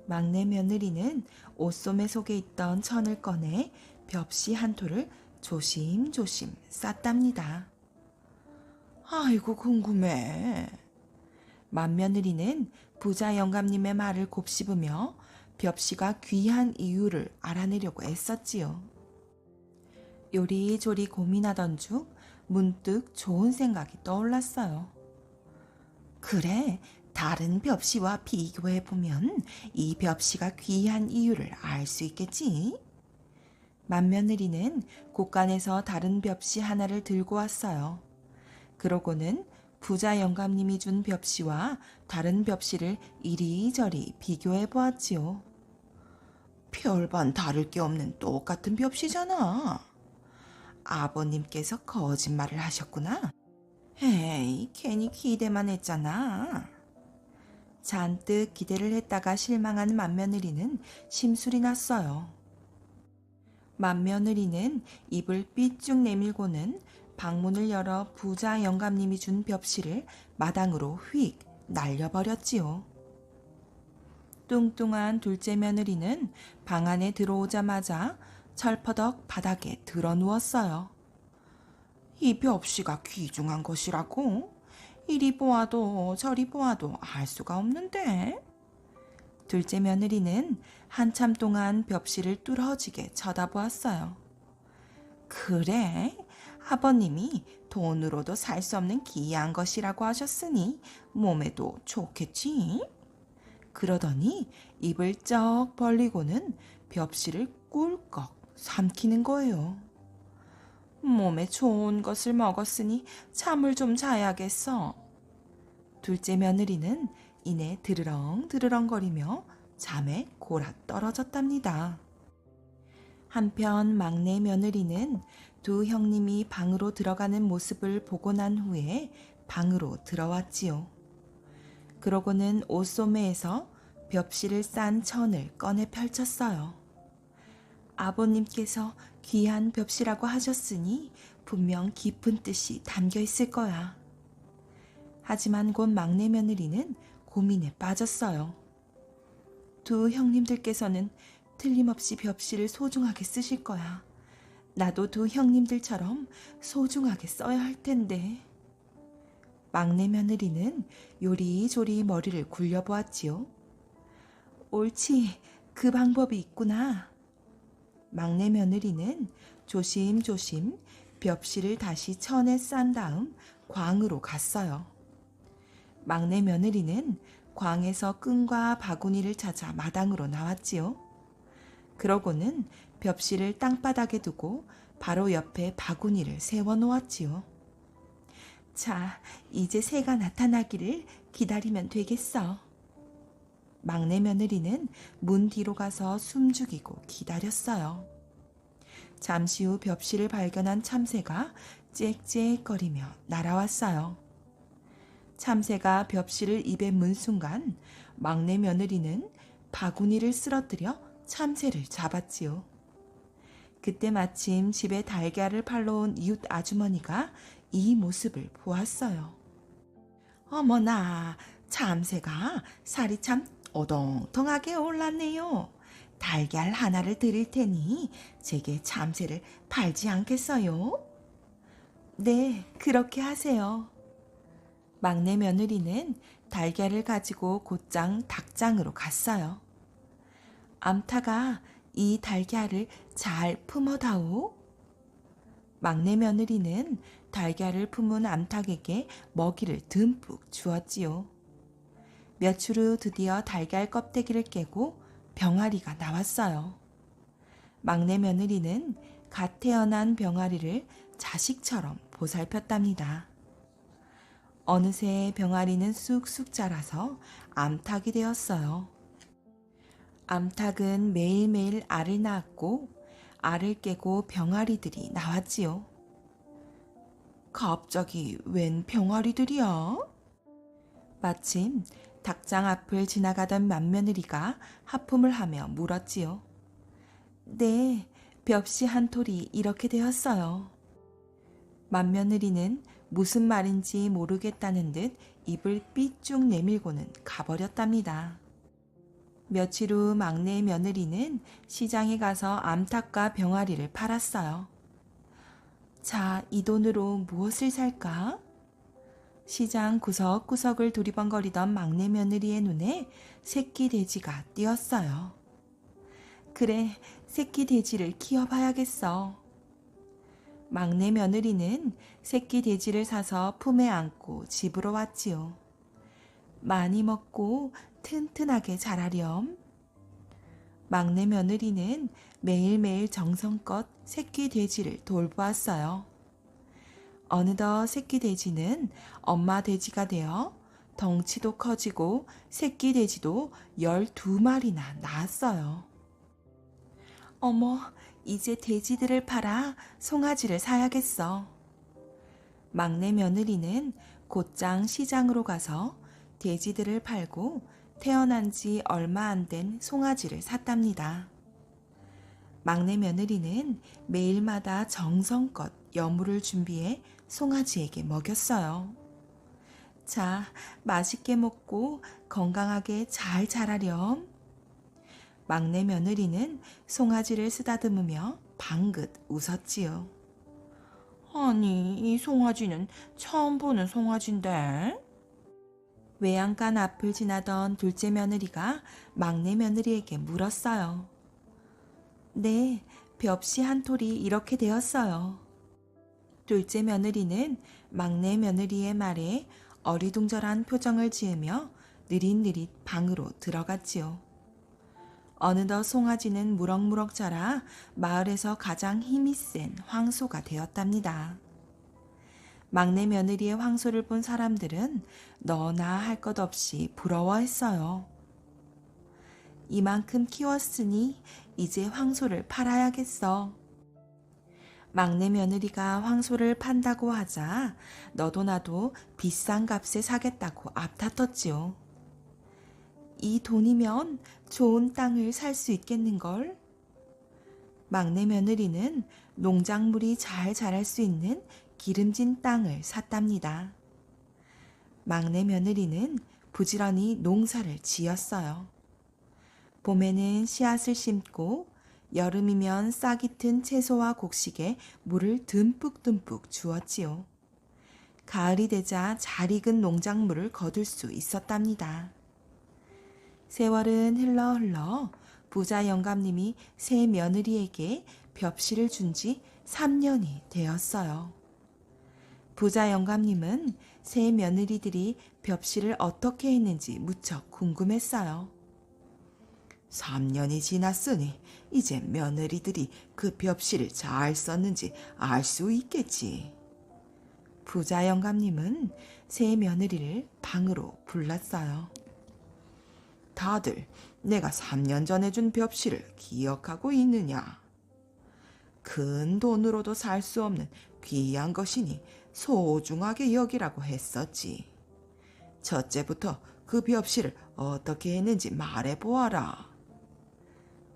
막내 며느리는 옷소매 속에 있던 천을 꺼내 벽시 한 톨을 조심조심 쌌답니다. 아이고 궁금해. 맏며느리는 부자 영감님의 말을 곱씹으며 벽시가 귀한 이유를 알아내려고 애썼지요. 요리조리 고민하던 중 문득 좋은 생각이 떠올랐어요. 그래, 다른 벽시와 비교해보면 이 벽시가 귀한 이유를 알 수 있겠지? 맏며느리는 곳간에서 다른 벽시 하나를 들고 왔어요. 그러고는 부자 영감님이 준 벽시와 다른 벽시를 이리저리 비교해 보았지요. 별반 다를 게 없는 똑같은 벽시잖아. 아버님께서 거짓말을 하셨구나. 에이, 괜히 기대만 했잖아. 잔뜩 기대를 했다가 실망한 맏며느리는 심술이 났어요. 맏며느리는 입을 삐쭉 내밀고는 방문을 열어 부자 영감님이 준 벽시를 마당으로 휙 날려버렸지요. 뚱뚱한 둘째 며느리는 방 안에 들어오자마자 철퍼덕 바닥에 드러누웠어요. 이 벽시가 귀중한 것이라고? 이리 보아도 저리 보아도 알 수가 없는데. 둘째 며느리는 한참 동안 벽시를 뚫어지게 쳐다보았어요. 그래, 아버님이 돈으로도 살 수 없는 귀한 것이라고 하셨으니 몸에도 좋겠지? 그러더니 입을 쩍 벌리고는 벽시를 꿀꺽 삼키는 거예요. 몸에 좋은 것을 먹었으니 잠을 좀 자야겠어. 둘째 며느리는 이내 드르렁드르렁거리며 잠에 골아 떨어졌답니다. 한편 막내 며느리는 두 형님이 방으로 들어가는 모습을 보고 난 후에 방으로 들어왔지요. 그러고는 옷소매에서 벽시를 싼 천을 꺼내 펼쳤어요. 아버님께서 귀한 벽시라고 하셨으니 분명 깊은 뜻이 담겨 있을 거야. 하지만 곧 막내 며느리는 고민에 빠졌어요. 두 형님들께서는 틀림없이 벽시를 소중하게 쓰실 거야. 나도 두 형님들처럼 소중하게 써야 할 텐데. 막내 며느리는 요리조리 머리를 굴려보았지요. 옳지, 그 방법이 있구나. 막내 며느리는 조심조심 벽시를 다시 천에 싼 다음 광으로 갔어요. 막내 며느리는 광에서 끈과 바구니를 찾아 마당으로 나왔지요. 그러고는 벽시를 땅바닥에 두고 바로 옆에 바구니를 세워놓았지요. 자, 이제 새가 나타나기를 기다리면 되겠어. 막내 며느리는 문 뒤로 가서 숨죽이고 기다렸어요. 잠시 후 벽시를 발견한 참새가 짹짹거리며 날아왔어요. 참새가 벽시를 입에 문 순간 막내 며느리는 바구니를 쓰러뜨려 참새를 잡았지요. 그때 마침 집에 달걀을 팔러 온 이웃 아주머니가 이 모습을 보았어요. 어머나, 참새가 살이 참 오동통하게 올랐네요. 달걀 하나를 드릴 테니 제게 참새를 팔지 않겠어요? 네, 그렇게 하세요. 막내 며느리는 달걀을 가지고 곧장 닭장으로 갔어요. 암탉아, 이 달걀을 잘 품어다오. 막내 며느리는 달걀을 품은 암탉에게 먹이를 듬뿍 주었지요. 며칠 후 드디어 달걀 껍데기를 깨고 병아리가 나왔어요. 막내 며느리는 갓 태어난 병아리를 자식처럼 보살폈답니다. 어느새 병아리는 쑥쑥 자라서 암탉이 되었어요. 암탉은 매일매일 알을 낳았고 알을 깨고 병아리들이 나왔지요. 갑자기 웬 병아리들이야? 마침 닭장 앞을 지나가던 맏며느리가 하품을 하며 물었지요. 네, 벽시 한 톨이 이렇게 되었어요. 맏며느리는 무슨 말인지 모르겠다는 듯 입을 삐쭉 내밀고는 가버렸답니다. 며칠 후 막내 며느리는 시장에 가서 암탉과 병아리를 팔았어요. 자, 이 돈으로 무엇을 살까? 시장 구석구석을 두리번거리던 막내 며느리의 눈에 새끼 돼지가 띄었어요. 그래, 새끼 돼지를 키워봐야겠어. 막내 며느리는 새끼 돼지를 사서 품에 안고 집으로 왔지요. 많이 먹고 튼튼하게 자라렴. 막내 며느리는 매일매일 정성껏 새끼 돼지를 돌보았어요. 어느덧 새끼 돼지는 엄마 돼지가 되어 덩치도 커지고 새끼 돼지도 12마리나 낳았어요. 어머, 이제 돼지들을 팔아 송아지를 사야겠어. 막내 며느리는 곧장 시장으로 가서 돼지들을 팔고 태어난 지 얼마 안 된 송아지를 샀답니다. 막내 며느리는 매일마다 정성껏 여물을 준비해 송아지에게 먹였어요. 자, 맛있게 먹고 건강하게 잘 자라렴. 막내 며느리는 송아지를 쓰다듬으며 방긋 웃었지요. 아니, 이 송아지는 처음 보는 송아지인데? 외양간 앞을 지나던 둘째 며느리가 막내 며느리에게 물었어요. 네, 벽시 한 톨이 이렇게 되었어요. 둘째 며느리는 막내 며느리의 말에 어리둥절한 표정을 지으며 느릿느릿 방으로 들어갔지요. 어느덧 송아지는 무럭무럭 자라 마을에서 가장 힘이 센 황소가 되었답니다. 막내 며느리의 황소를 본 사람들은 너나 할 것 없이 부러워했어요. 이만큼 키웠으니 이제 황소를 팔아야겠어. 막내 며느리가 황소를 판다고 하자 너도 나도 비싼 값에 사겠다고 앞다퉜지요. 이 돈이면 좋은 땅을 살 수 있겠는걸? 막내 며느리는 농작물이 잘 자랄 수 있는 기름진 땅을 샀답니다. 막내 며느리는 부지런히 농사를 지었어요. 봄에는 씨앗을 심고 여름이면 싹이 튼 채소와 곡식에 물을 듬뿍듬뿍 주었지요. 가을이 되자 잘 익은 농작물을 거둘 수 있었답니다. 세월은 흘러 부자 영감님이 새 며느리에게 벽시를 준 지 3년이 되었어요. 부자 영감님은 새 며느리들이 벽시를 어떻게 했는지 무척 궁금했어요. 3년이 지났으니 이제 며느리들이 그 벽시를 잘 썼는지 알 수 있겠지. 부자 영감님은 새 며느리를 방으로 불렀어요. 다들 내가 3년 전에 준 벽시를 기억하고 있느냐? 큰 돈으로도 살 수 없는 귀한 것이니 소중하게 여기라고 했었지. 첫째부터 그 벽시를 어떻게 했는지 말해보아라.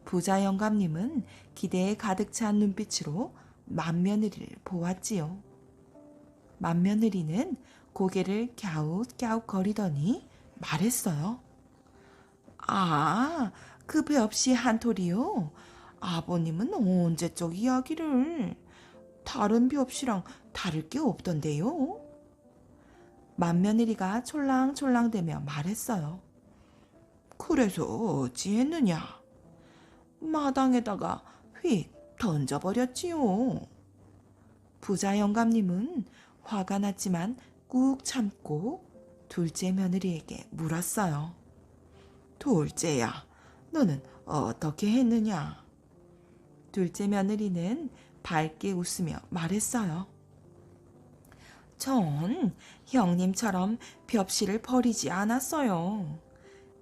부자 영감님은 기대에 가득 찬 눈빛으로 맏며느리를 보았지요. 맏며느리는 고개를 갸웃갸웃 거리더니 말했어요. 아, 그 벽시 한 톨이요? 아버님은 언제적 이야기를? 다른 벽시랑 다를 게 없던데요? 맏며느리가 촐랑촐랑대며 말했어요. 그래서 어찌했느냐? 마당에다가 휙 던져버렸지요. 부자 영감님은 화가 났지만 꾹 참고 둘째 며느리에게 물었어요. 둘째야, 너는 어떻게 했느냐? 둘째 며느리는 밝게 웃으며 말했어요. 전 형님처럼 벽시를 버리지 않았어요.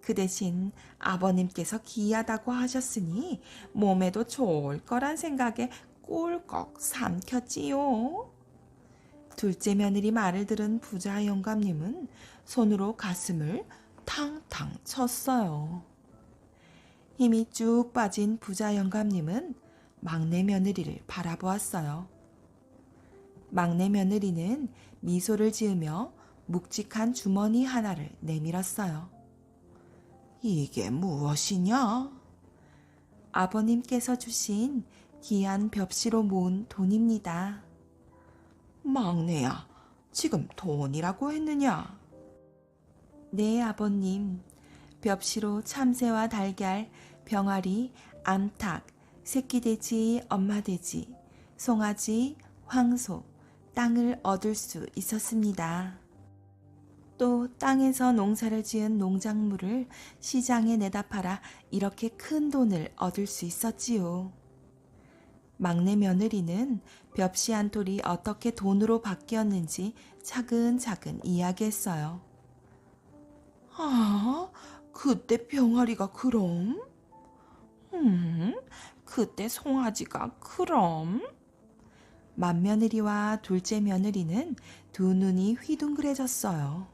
그 대신 아버님께서 귀하다고 하셨으니 몸에도 좋을 거란 생각에 꿀꺽 삼켰지요. 둘째 며느리 말을 들은 부자 영감님은 손으로 가슴을 탕탕 쳤어요. 힘이 쭉 빠진 부자 영감님은 막내 며느리를 바라보았어요. 막내 며느리는 미소를 지으며 묵직한 주머니 하나를 내밀었어요. 이게 무엇이냐? 아버님께서 주신 귀한 벽시로 모은 돈입니다. 막내야, 지금 돈이라고 했느냐? 네, 아버님. 벽시로 참새와 달걀, 병아리, 암탉, 새끼돼지, 엄마돼지, 송아지, 황소, 땅을 얻을 수 있었습니다. 또 땅에서 농사를 지은 농작물을 시장에 내다 팔아 이렇게 큰 돈을 얻을 수 있었지요. 막내 며느리는 벽시 한 톨이 어떻게 돈으로 바뀌었는지 차근차근 이야기했어요. 아, 그때 병아리가 그럼? 그때 송아지가 그럼? 맏며느리와 둘째 며느리는 두 눈이 휘둥그레졌어요.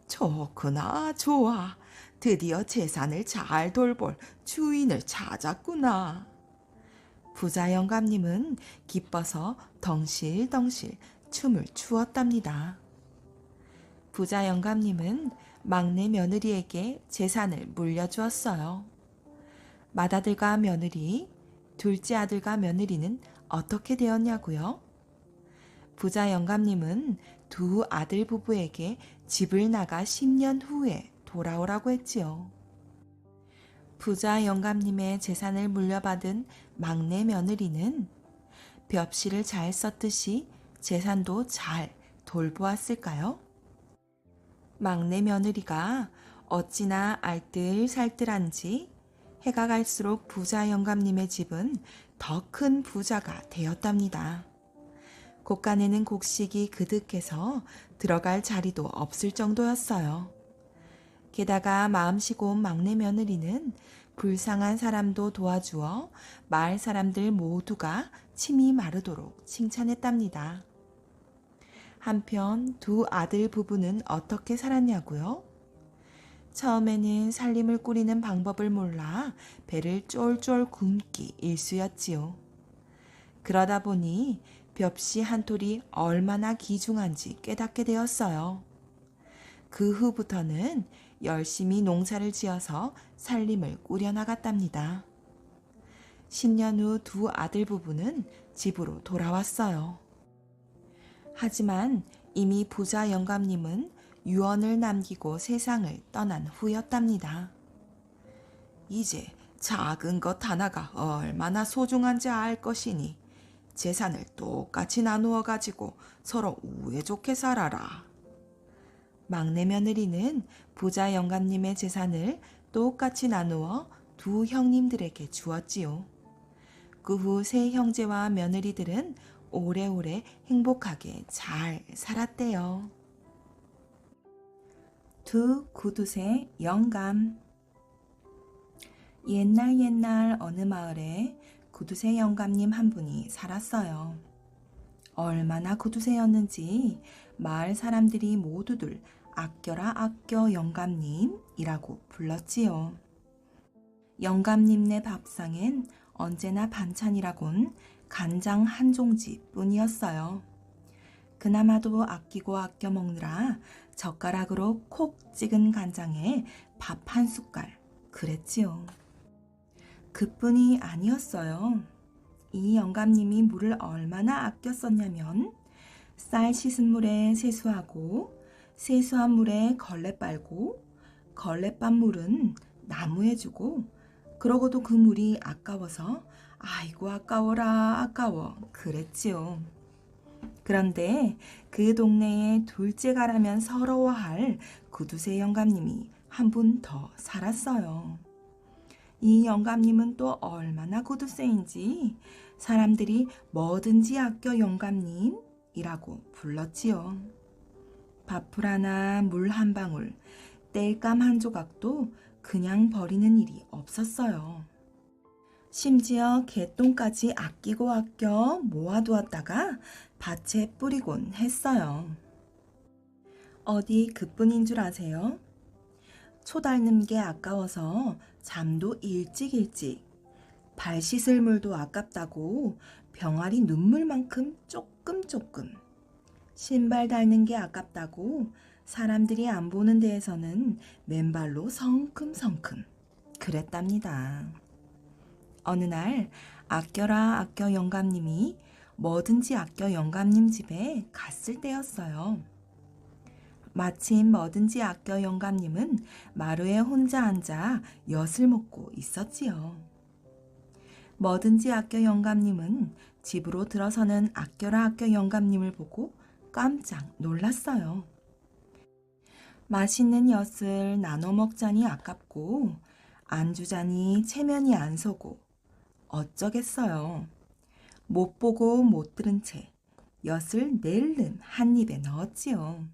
좋구나, 좋아. 드디어 재산을 잘 돌볼 주인을 찾았구나. 부자 영감님은 기뻐서 덩실덩실 춤을 추었답니다. 부자 영감님은 막내 며느리에게 재산을 물려주었어요. 맏아들과 며느리, 둘째 아들과 며느리는 어떻게 되었냐고요? 부자 영감님은 두 아들 부부에게 집을 나가 10년 후에 돌아오라고 했지요. 부자 영감님의 재산을 물려받은 막내 며느리는 벽시를 잘 썼듯이 재산도 잘 돌보았을까요? 막내 며느리가 어찌나 알뜰살뜰한지 해가 갈수록 부자 영감님의 집은 더 큰 부자가 되었답니다. 곳간에는 곡식이 그득해서 들어갈 자리도 없을 정도였어요. 게다가 마음씨고 온 막내 며느리는 불쌍한 사람도 도와주어 마을 사람들 모두가 침이 마르도록 칭찬했답니다. 한편 두 아들 부부는 어떻게 살았냐고요? 처음에는 살림을 꾸리는 방법을 몰라 배를 쫄쫄 굶기 일쑤였지요. 그러다 보니 벽시 한 톨이 얼마나 귀중한지 깨닫게 되었어요. 그 후부터는 열심히 농사를 지어서 살림을 꾸려나갔답니다. 10년 후 두 아들 부부는 집으로 돌아왔어요. 하지만 이미 부자 영감님은 유언을 남기고 세상을 떠난 후였답니다. 이제 작은 것 하나가 얼마나 소중한지 알 것이니 재산을 똑같이 나누어 가지고 서로 우애 좋게 살아라. 막내 며느리는 부자 영감님의 재산을 똑같이 나누어 두 형님들에게 주었지요. 그 후 세 형제와 며느리들은 오래오래 행복하게 잘 살았대요. 두 구두쇠 영감. 옛날 어느 마을에 구두쇠 영감님 한 분이 살았어요. 얼마나 구두쇠였는지 마을 사람들이 모두들 아껴라 아껴 영감님이라고 불렀지요. 영감님네 밥상엔 언제나 반찬이라곤 간장 한 종지 뿐이었어요. 그나마도 아끼고 아껴 먹느라 젓가락으로 콕 찍은 간장에 밥 한 숟갈 그랬지요. 그뿐이 아니었어요. 이 영감님이 물을 얼마나 아껴 썼냐면 쌀 씻은 물에 세수하고 세수한 물에 걸레 빨고 걸레 빤 물은 나무에 주고 그러고도 그 물이 아까워서 아이고 아까워라 아까워 그랬지요. 그런데 그 동네에 둘째가라면 서러워할 구두쇠 영감님이 한 분 더 살았어요. 이 영감님은 또 얼마나 구두쇠인지 사람들이 뭐든지 아껴 영감님이라고 불렀지요. 밥풀 하나, 물 한 방울, 땔감 한 조각도 그냥 버리는 일이 없었어요. 심지어 개똥까지 아끼고 아껴 모아두었다가 밭에 뿌리곤 했어요. 어디 그뿐인 줄 아세요? 초 닳는 게 아까워서 잠도 일찍 발 씻을 물도 아깝다고 병아리 눈물만큼 조금 신발 닳는 게 아깝다고 사람들이 안 보는 데에서는 맨발로 성큼성큼 그랬답니다. 어느 날 아껴라 아껴 영감님이 뭐든지 아껴 영감님 집에 갔을 때였어요. 마침 뭐든지 아껴 영감님은 마루에 혼자 앉아 엿을 먹고 있었지요. 뭐든지 아껴 영감님은 집으로 들어서는 아껴라 아껴 영감님을 보고 깜짝 놀랐어요. 맛있는 엿을 나눠 먹자니 아깝고 안 주자니 체면이 안 서고 어쩌겠어요. 못 보고 못 들은 채 엿을 낼름 한 입에 넣었지요.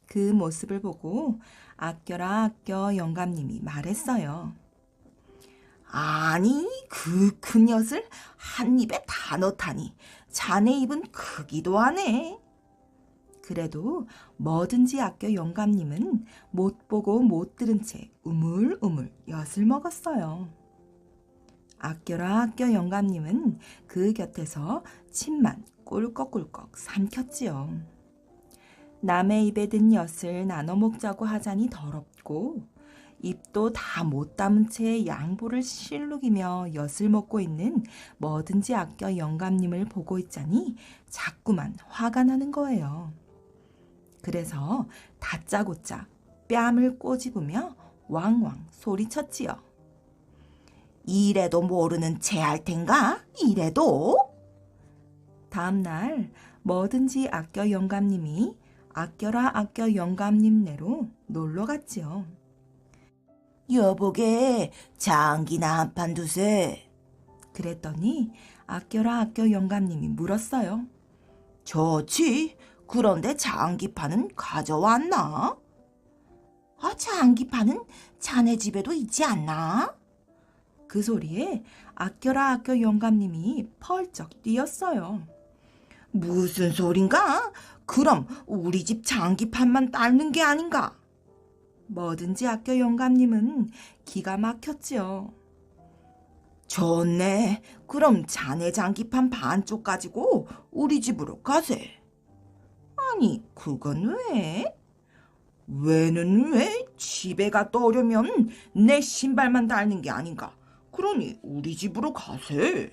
그 모습을 보고 아껴라 아껴 영감님이 말했어요. 아니, 그 큰 엿을 한 입에 다 넣다니 자네 입은 크기도 하네. 그래도 뭐든지 아껴 영감님은 못 보고 못 들은 채 우물우물 엿을 먹었어요. 아껴라 아껴 영감님은 그 곁에서 침만 꿀꺽꿀꺽 삼켰지요. 남의 입에 든 엿을 나눠 먹자고 하자니 더럽고 입도 다 못 담은 채 양보를 실룩이며 엿을 먹고 있는 뭐든지 아껴 영감님을 보고 있자니 자꾸만 화가 나는 거예요. 그래서 다짜고짜 뺨을 꼬집으며 왕왕 소리쳤지요. 이래도 모르는 채 할 텐가? 이래도? 다음 날 뭐든지 아껴 영감님이 아껴라 아껴 영감님네로 놀러 갔지요. 여보게 장기나 한 판 두세. 그랬더니 아껴라 아껴 영감님이 물었어요. 좋지. 그런데 장기파는 가져왔나? 아, 장기파는 자네 집에도 있지 않나? 그 소리에 아껴라 아껴 영감님이 펄쩍 뛰었어요. 무슨 소린가? 그럼 우리 집 장기판만 딸는 게 아닌가? 뭐든지 아껴 영감님은 기가 막혔지요. 좋네. 그럼 자네 장기판 반쪽 가지고 우리 집으로 가세. 아니, 그건 왜? 왜는 왜? 집에 갔다 오려면 내 신발만 닳는 게 아닌가? 그러니 우리 집으로 가세.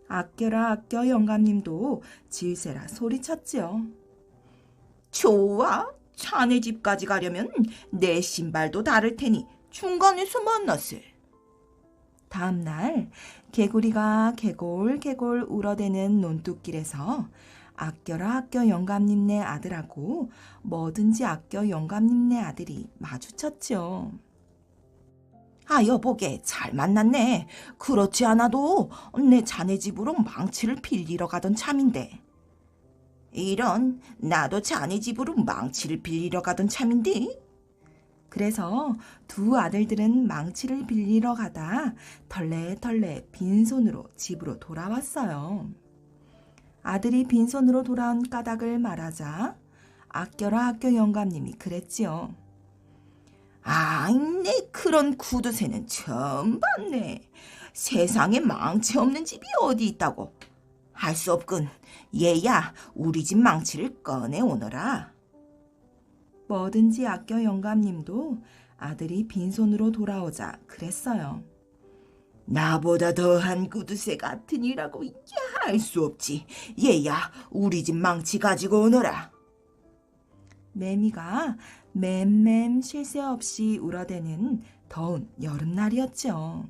아껴라 아껴 영감님도 질세라 소리쳤지요. 좋아. 자네 집까지 가려면 내 신발도 다를 테니 중간에서 만나세. 다음 날 개구리가 개골개골 울어대는 논뚝길에서 아껴라 아껴 영감님네 아들하고 뭐든지 아껴 영감님네 아들이 마주쳤죠. 아, 여보게 잘 만났네. 그렇지 않아도 내 자네 집으로 망치를 빌리러 가던 참인데. 이런, 나도 자네 집으로 망치를 빌리러 가던 참인데. 그래서 두 아들들은 망치를 빌리러 가다 털레털레 빈손으로 집으로 돌아왔어요. 아들이 빈손으로 돌아온 까닭을 말하자 아껴라 아껴 영감님이 그랬지요. 아, 내 그런 구두쇠는 처음 봤네. 세상에 망치 없는 집이 어디 있다고. 할 수 없군. 얘야, 우리 집 망치를 꺼내오너라. 뭐든지 아껴 영감님도 아들이 빈손으로 돌아오자 그랬어요. 나보다 더한 구두쇠 같으니라고 할 수 없지. 얘야, 우리 집 망치 가지고 오너라. 매미가 맴맴 쉴 새 없이 울어대는 더운 여름날이었죠.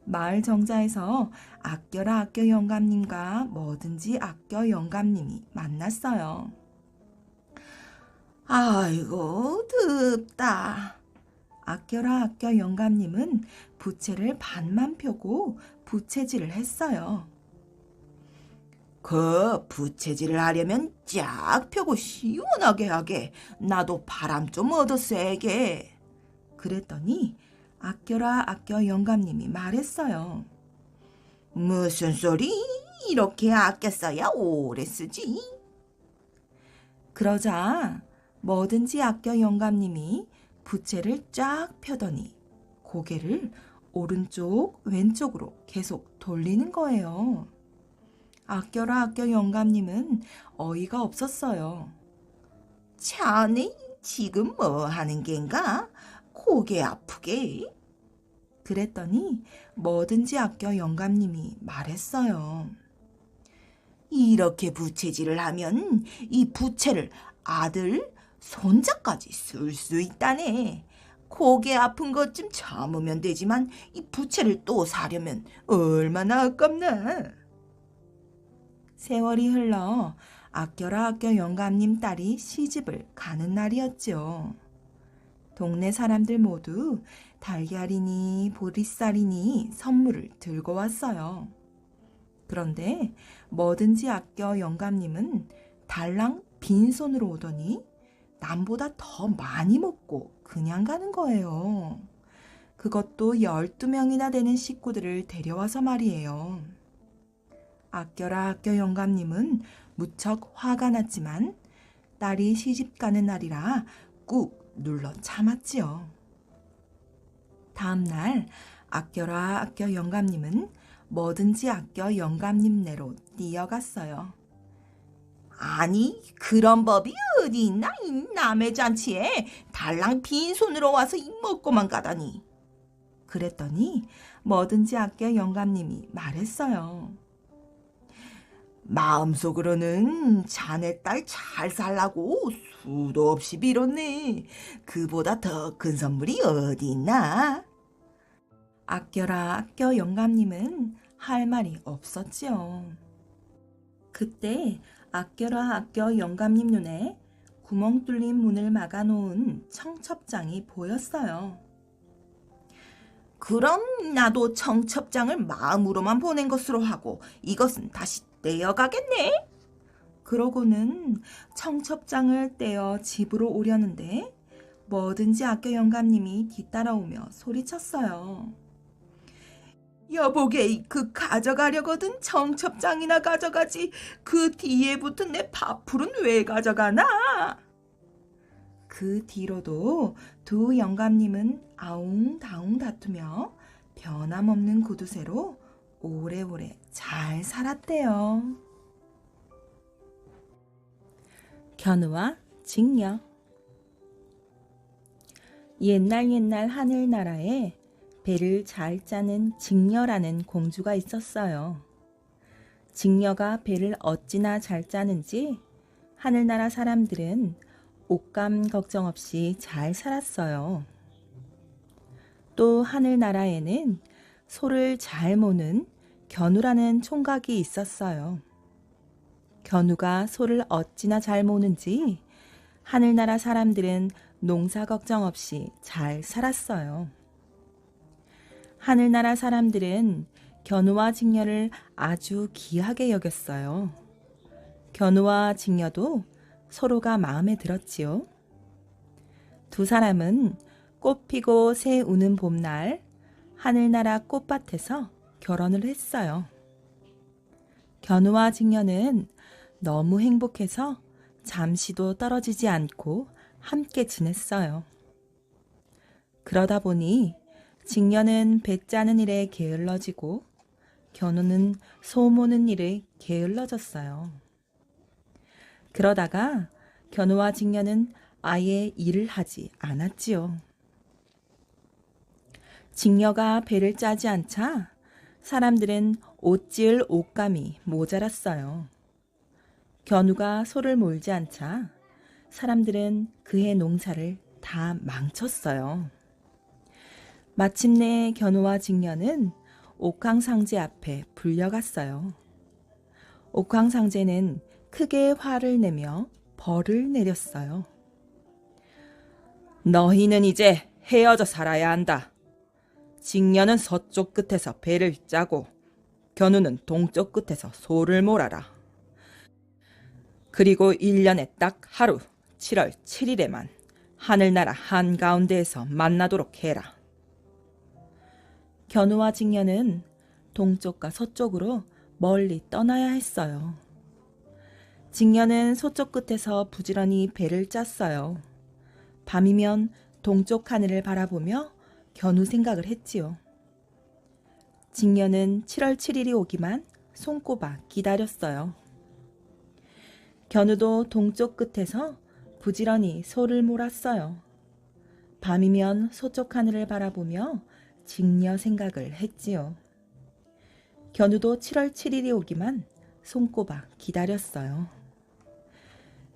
마을 정자에서 아껴라 아껴 영감님과 뭐든지 아껴 영감님이 만났어요. 아이고, 덥다. 아껴라 아껴 영감님은 부채를 반만 펴고 부채질을 했어요. 그 부채질을 하려면 쫙 펴고 시원하게 하게. 나도 바람 좀 얻어 쐬게. 그랬더니 아껴라 아껴 영감님이 말했어요. 무슨 소리? 이렇게 아껴 써야 오래 쓰지. 그러자 뭐든지 아껴 영감님이 부채를 쫙 펴더니 고개를 오른쪽 왼쪽으로 계속 돌리는 거예요. 아껴라 아껴 영감님은 어이가 없었어요. 자네 지금 뭐 하는 겐가? 고개 아프게. 그랬더니 뭐든지 아껴 영감님이 말했어요. 이렇게 부채질을 하면 이 부채를 아들, 손자까지 쓸 수 있다네. 고개 아픈 것 좀 참으면 되지만 이 부채를 또 사려면 얼마나 아깝나. 세월이 흘러 아껴라 아껴 영감님 딸이 시집을 가는 날이었죠. 동네 사람들 모두 달걀이니 보리쌀이니 선물을 들고 왔어요. 그런데 뭐든지 아껴 영감님은 달랑 빈손으로 오더니 남보다 더 많이 먹고 그냥 가는 거예요. 그것도 12명이나 되는 식구들을 데려와서 말이에요. 아껴라 아껴 영감님은 무척 화가 났지만 딸이 시집 가는 날이라 꾹 눌러 참았지요. 다음 날 아껴라 아껴 영감님은 뭐든지 아껴 영감님네로 뛰어갔어요. 아니 그런 법이 어디 있나? 이 남의 잔치에 달랑 빈손으로 와서 이 먹고만 가다니. 그랬더니 뭐든지 아껴 영감님이 말했어요. 마음속으로는 자네 딸 잘 살라고 수도 없이 빌었네. 그보다 더 큰 선물이 어디 있나? 아껴라 아껴 영감님은 할 말이 없었지요. 그때 아껴라 아껴 영감님 눈에 구멍 뚫린 문을 막아놓은 청첩장이 보였어요. 그럼 나도 청첩장을 마음으로만 보낸 것으로 하고 이것은 다시 떼어가겠네. 그러고는 청첩장을 떼어 집으로 오려는데 뭐든지 아껴 영감님이 뒤따라오며 소리쳤어요. 여보게 그 가져가려거든 청첩장이나 가져가지 그 뒤에 붙은 내 밥풀은 왜 가져가나? 그 뒤로도 두 영감님은 아웅다웅 다투며 변함없는 구두쇠로 오래오래 잘 살았대요. 견우와 직녀. 옛날 하늘나라에 배를 잘 짜는 직녀라는 공주가 있었어요. 직녀가 배를 어찌나 잘 짜는지 하늘나라 사람들은 옷감 걱정 없이 잘 살았어요. 또 하늘나라에는 소를 잘 모는 견우라는 총각이 있었어요. 견우가 소를 어찌나 잘 모는지 하늘나라 사람들은 농사 걱정 없이 잘 살았어요. 하늘나라 사람들은 견우와 직녀를 아주 귀하게 여겼어요. 견우와 직녀도 서로가 마음에 들었지요. 두 사람은 꽃 피고 새 우는 봄날 하늘나라 꽃밭에서 결혼을 했어요. 견우와 직녀는 너무 행복해서 잠시도 떨어지지 않고 함께 지냈어요. 그러다 보니 직녀는 배 짜는 일에 게을러지고 견우는 소 모는 일에 게을러졌어요. 그러다가 견우와 직녀는 아예 일을 하지 않았지요. 직녀가 배를 짜지 않자 사람들은 옷 지을 옷감이 모자랐어요. 견우가 소를 몰지 않자 사람들은 그의 농사를 다 망쳤어요. 마침내 견우와 직녀는 옥황상제 앞에 불려갔어요. 옥황상제는 크게 화를 내며 벌을 내렸어요. 너희는 이제 헤어져 살아야 한다. 직녀는 서쪽 끝에서 배를 짜고 견우는 동쪽 끝에서 소를 몰아라. 그리고 1년에 딱 하루 7월 7일에만 하늘나라 한가운데에서 만나도록 해라. 견우와 직녀는 동쪽과 서쪽으로 멀리 떠나야 했어요. 직녀는 서쪽 끝에서 부지런히 배를 짰어요. 밤이면 동쪽 하늘을 바라보며 견우 생각을 했지요. 직녀는 7월 7일이 오기만 손꼽아 기다렸어요. 견우도 동쪽 끝에서 부지런히 소를 몰았어요. 밤이면 서쪽 하늘을 바라보며 직녀 생각을 했지요. 견우도 7월 7일이 오기만 손꼽아 기다렸어요.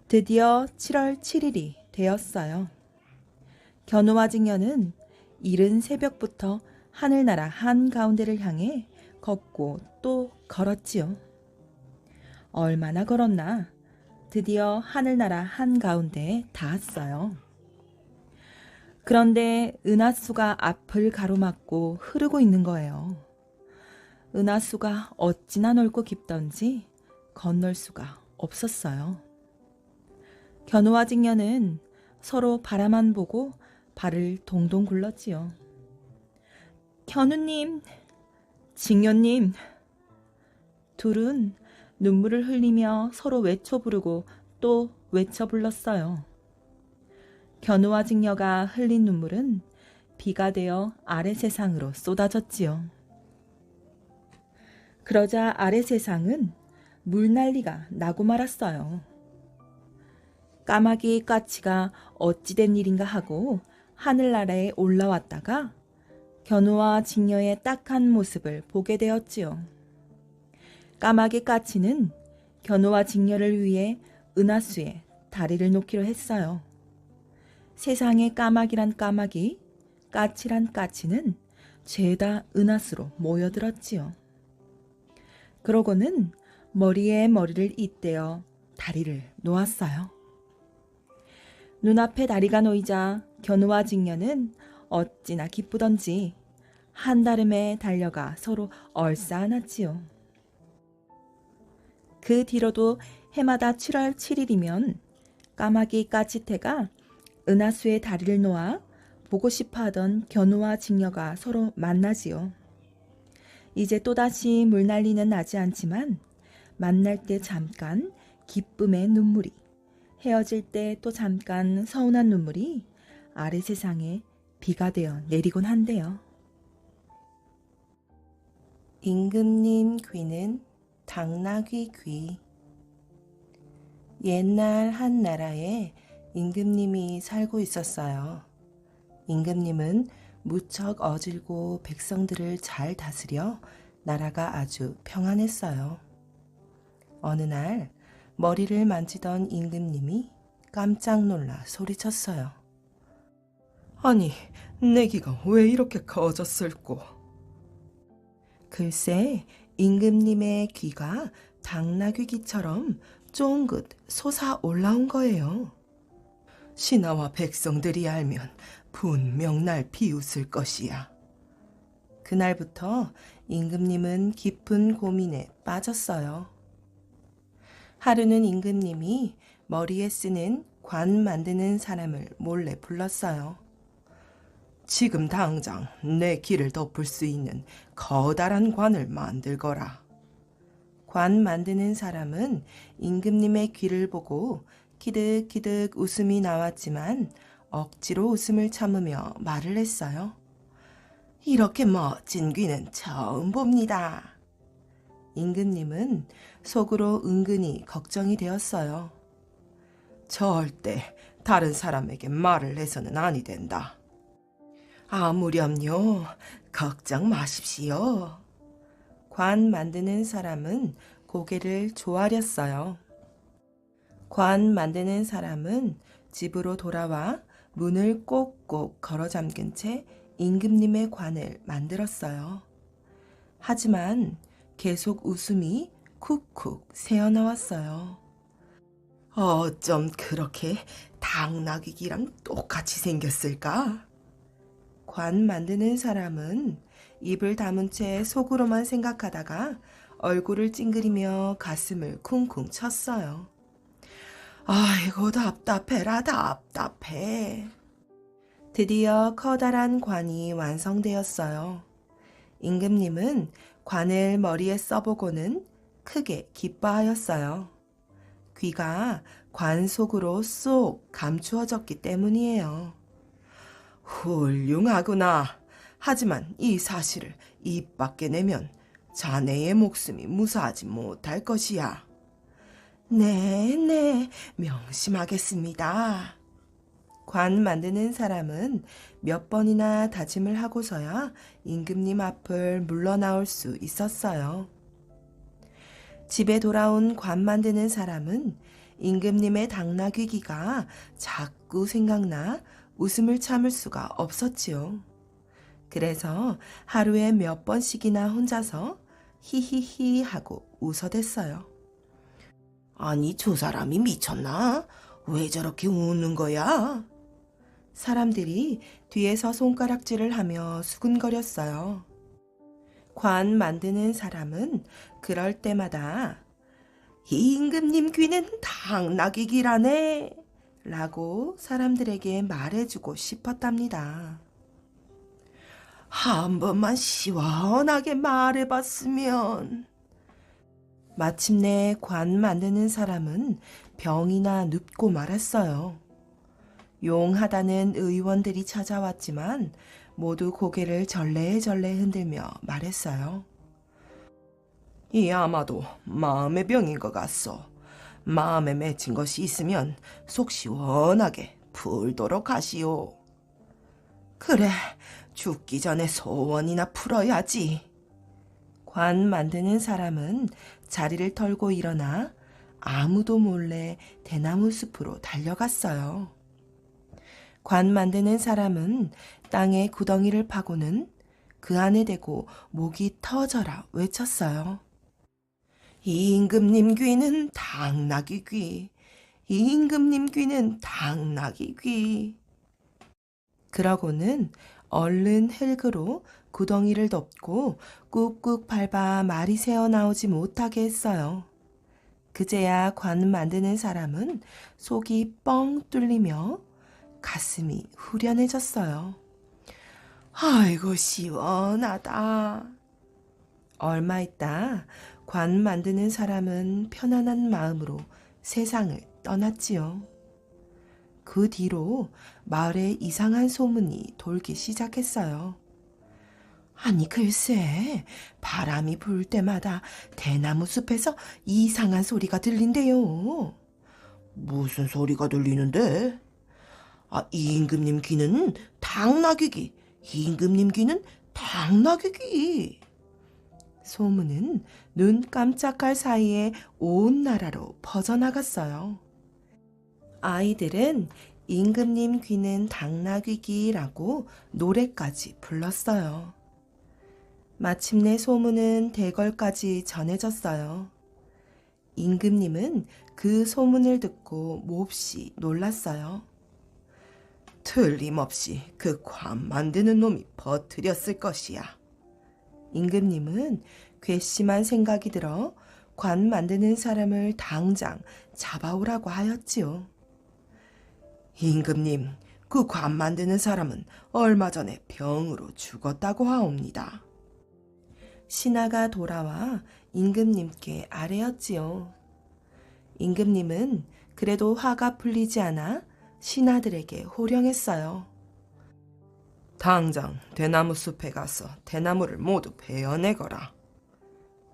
드디어 7월 7일이 되었어요. 견우와 직녀는 이른 새벽부터 하늘나라 한가운데를 향해 걷고 또 걸었지요. 얼마나 걸었나? 드디어 하늘나라 한가운데에 닿았어요. 그런데 은하수가 앞을 가로막고 흐르고 있는 거예요. 은하수가 어찌나 넓고 깊던지 건널 수가 없었어요. 견우와 직녀는 서로 바라만 보고 발을 동동 굴렀지요. 견우님, 직녀님. 둘은 눈물을 흘리며 서로 외쳐 부르고 또 외쳐 불렀어요. 견우와 직녀가 흘린 눈물은 비가 되어 아래 세상으로 쏟아졌지요. 그러자 아래 세상은 물난리가 나고 말았어요. 까마귀 까치가 어찌된 일인가 하고 하늘나라에 올라왔다가 견우와 직녀의 딱한 모습을 보게 되었지요. 까마귀 까치는 견우와 직녀를 위해 은하수에 다리를 놓기로 했어요. 세상에 까마귀란 까마귀, 까치란 까치는 죄다 은하수로 모여들었지요. 그러고는 머리에 머리를 잇대어 다리를 놓았어요. 눈앞에 다리가 놓이자 견우와 직녀는 어찌나 기쁘던지 한다름에 달려가 서로 얼싸안았지요. 그 뒤로도 해마다 7월 7일이면 까마귀 까치태가 은하수에 다리를 놓아 보고 싶어하던 견우와 직녀가 서로 만나지요. 이제 또다시 물난리는 나지 않지만 만날 때 잠깐 기쁨의 눈물이, 헤어질 때 또 잠깐 서운한 눈물이 아래 세상에 비가 되어 내리곤 한대요. 임금님 귀는 당나귀 귀. 옛날 한 나라에 임금님이 살고 있었어요. 임금님은 무척 어질고 백성들을 잘 다스려 나라가 아주 평안했어요. 어느 날 머리를 만지던 임금님이 깜짝 놀라 소리쳤어요. 아니, 내 귀가 왜 이렇게 커졌을꼬? 글쎄, 임금님의 귀가 당나귀 귀처럼 쫑긋 솟아 올라온 거예요. 신하와 백성들이 알면 분명 날 비웃을 것이야. 그날부터 임금님은 깊은 고민에 빠졌어요. 하루는 임금님이 머리에 쓰는 관 만드는 사람을 몰래 불렀어요. 지금 당장 내 귀를 덮을 수 있는 커다란 관을 만들거라. 관 만드는 사람은 임금님의 귀를 보고 키득키득 웃음이 나왔지만 억지로 웃음을 참으며 말을 했어요. 이렇게 멋진 귀는 처음 봅니다. 임금님은 속으로 은근히 걱정이 되었어요. 절대 다른 사람에게 말을 해서는 아니 된다. 아무렴요, 걱정 마십시오. 관 만드는 사람은 고개를 조아렸어요. 관 만드는 사람은 집으로 돌아와 문을 꼭꼭 걸어 잠근 채 임금님의 관을 만들었어요. 하지만 계속 웃음이 쿡쿡 새어나왔어요. 어쩜 그렇게 당나귀 귀랑 똑같이 생겼을까? 관 만드는 사람은 입을 다문 채 속으로만 생각하다가 얼굴을 찡그리며 가슴을 쿵쿵 쳤어요. 아이고 답답해라 답답해. 드디어 커다란 관이 완성되었어요. 임금님은 관을 머리에 써보고는 크게 기뻐하였어요. 귀가 관 속으로 쏙 감추어졌기 때문이에요. 훌륭하구나. 하지만 이 사실을 입 밖에 내면 자네의 목숨이 무사하지 못할 것이야. 네, 명심하겠습니다. 관 만드는 사람은 몇 번이나 다짐을 하고서야 임금님 앞을 물러나올 수 있었어요. 집에 돌아온 관 만드는 사람은 임금님의 당나귀기가 자꾸 생각나 웃음을 참을 수가 없었지요. 그래서 하루에 몇 번씩이나 혼자서 히히히 하고 웃어댔어요. 아니, 저 사람이 미쳤나? 왜 저렇게 웃는 거야? 사람들이 뒤에서 손가락질을 하며 수근거렸어요. 관 만드는 사람은 그럴 때마다 이 임금님 귀는 당나귀기라네 라고 사람들에게 말해주고 싶었답니다. 한 번만 시원하게 말해봤으면. 마침내 관 만드는 사람은 병이나 눕고 말았어요. 용하다는 의원들이 찾아왔지만 모두 고개를 절레절레 흔들며 말했어요. 이 아마도 마음의 병인 것 같소. 마음에 맺힌 것이 있으면 속 시원하게 풀도록 하시오. 그래, 죽기 전에 소원이나 풀어야지. 관 만드는 사람은 자리를 털고 일어나 아무도 몰래 대나무 숲으로 달려갔어요. 관 만드는 사람은 땅에 구덩이를 파고는 그 안에 대고 목이 터져라 외쳤어요. 이 임금님 귀는 당나귀 귀, 이 임금님 귀는 당나귀 귀. 그러고는 얼른 흙으로 구덩이를 덮고 꾹꾹 밟아 말이 새어나오지 못하게 했어요. 그제야 관 만드는 사람은 속이 뻥 뚫리며 가슴이 후련해졌어요. 아이고 시원하다. 얼마 있다 관 만드는 사람은 편안한 마음으로 세상을 떠났지요. 그 뒤로 마을에 이상한 소문이 돌기 시작했어요. 아니 글쎄, 바람이 불 때마다 대나무 숲에서 이상한 소리가 들린대요. 무슨 소리가 들리는데? 이 임금님 귀는 당나귀기, 이 임금님 귀는 당나귀기. 소문은 눈 깜짝할 사이에 온 나라로 퍼져나갔어요. 아이들은 임금님 귀는 당나귀기라고 노래까지 불렀어요. 마침내 소문은 대궐까지 전해졌어요. 임금님은 그 소문을 듣고 몹시 놀랐어요. 틀림없이 그 관 만드는 놈이 퍼뜨렸을 것이야. 임금님은 괘씸한 생각이 들어 관 만드는 사람을 당장 잡아오라고 하였지요. 임금님, 그 관 만드는 사람은 얼마 전에 병으로 죽었다고 하옵니다. 신하가 돌아와 임금님께 아뢰었지요. 임금님은 그래도 화가 풀리지 않아 신하들에게 호령했어요. 당장 대나무 숲에 가서 대나무를 모두 베어내거라.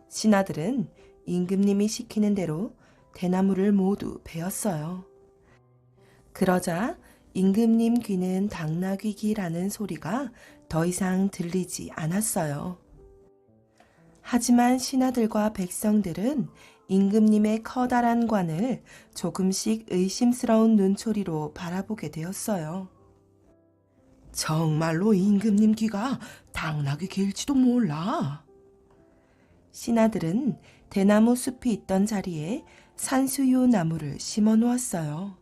신하들은 임금님이 시키는 대로 대나무를 모두 베었어요. 그러자 임금님 귀는 당나귀기라는 소리가 더 이상 들리지 않았어요. 하지만 신하들과 백성들은 임금님의 커다란 관을 조금씩 의심스러운 눈초리로 바라보게 되었어요. 정말로 임금님 귀가 당나귀 길지도 몰라. 신하들은 대나무 숲이 있던 자리에 산수유 나무를 심어 놓았어요.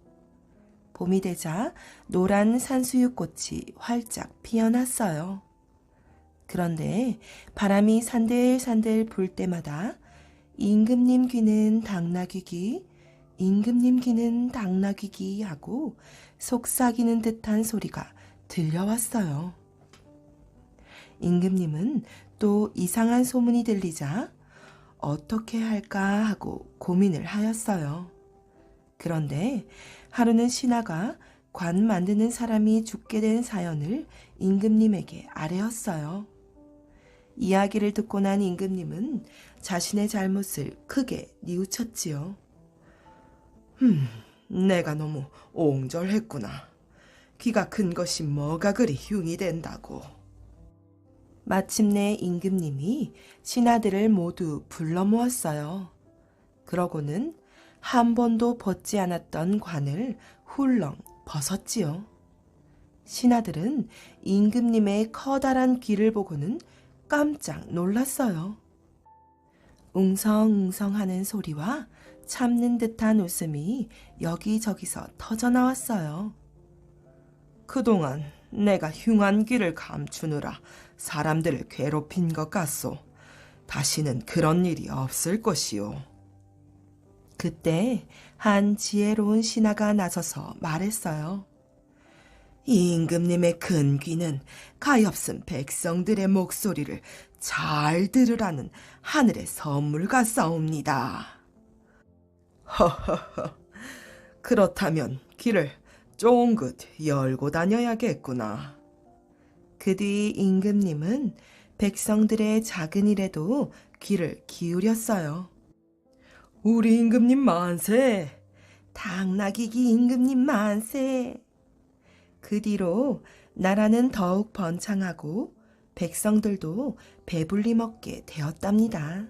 봄이 되자 노란 산수유꽃이 활짝 피어났어요. 그런데 바람이 산들산들 불 때마다 임금님 귀는 당나귀기, 임금님 귀는 당나귀기 하고 속삭이는 듯한 소리가 들려왔어요. 임금님은 또 이상한 소문이 들리자 어떻게 할까 하고 고민을 하였어요. 그런데 하루는 신하가 관 만드는 사람이 죽게 된 사연을 임금님에게 아뢰었어요. 이야기를 듣고 난 임금님은 자신의 잘못을 크게 뉘우쳤지요. 내가 너무 옹졸했구나. 귀가 큰 것이 뭐가 그리 흉이 된다고. 마침내 임금님이 신하들을 모두 불러 모았어요. 그러고는 한 번도 벗지 않았던 관을 훌렁 벗었지요. 신하들은 임금님의 커다란 귀를 보고는 깜짝 놀랐어요. 웅성웅성하는 소리와 참는 듯한 웃음이 여기저기서 터져나왔어요. 그동안 내가 흉한 귀를 감추느라 사람들을 괴롭힌 것 같소. 다시는 그런 일이 없을 것이오. 그때 한 지혜로운 신하가 나서서 말했어요. 이 임금님의 큰 귀는 가엾은 백성들의 목소리를 잘 들으라는 하늘의 선물 같사옵니다. 허허허, 그렇다면 귀를 쫑긋 열고 다녀야겠구나. 그 뒤 임금님은 백성들의 작은 일에도 귀를 기울였어요. 우리 임금님 만세! 당나귀기 임금님 만세! 그 뒤로 나라는 더욱 번창하고 백성들도 배불리 먹게 되었답니다.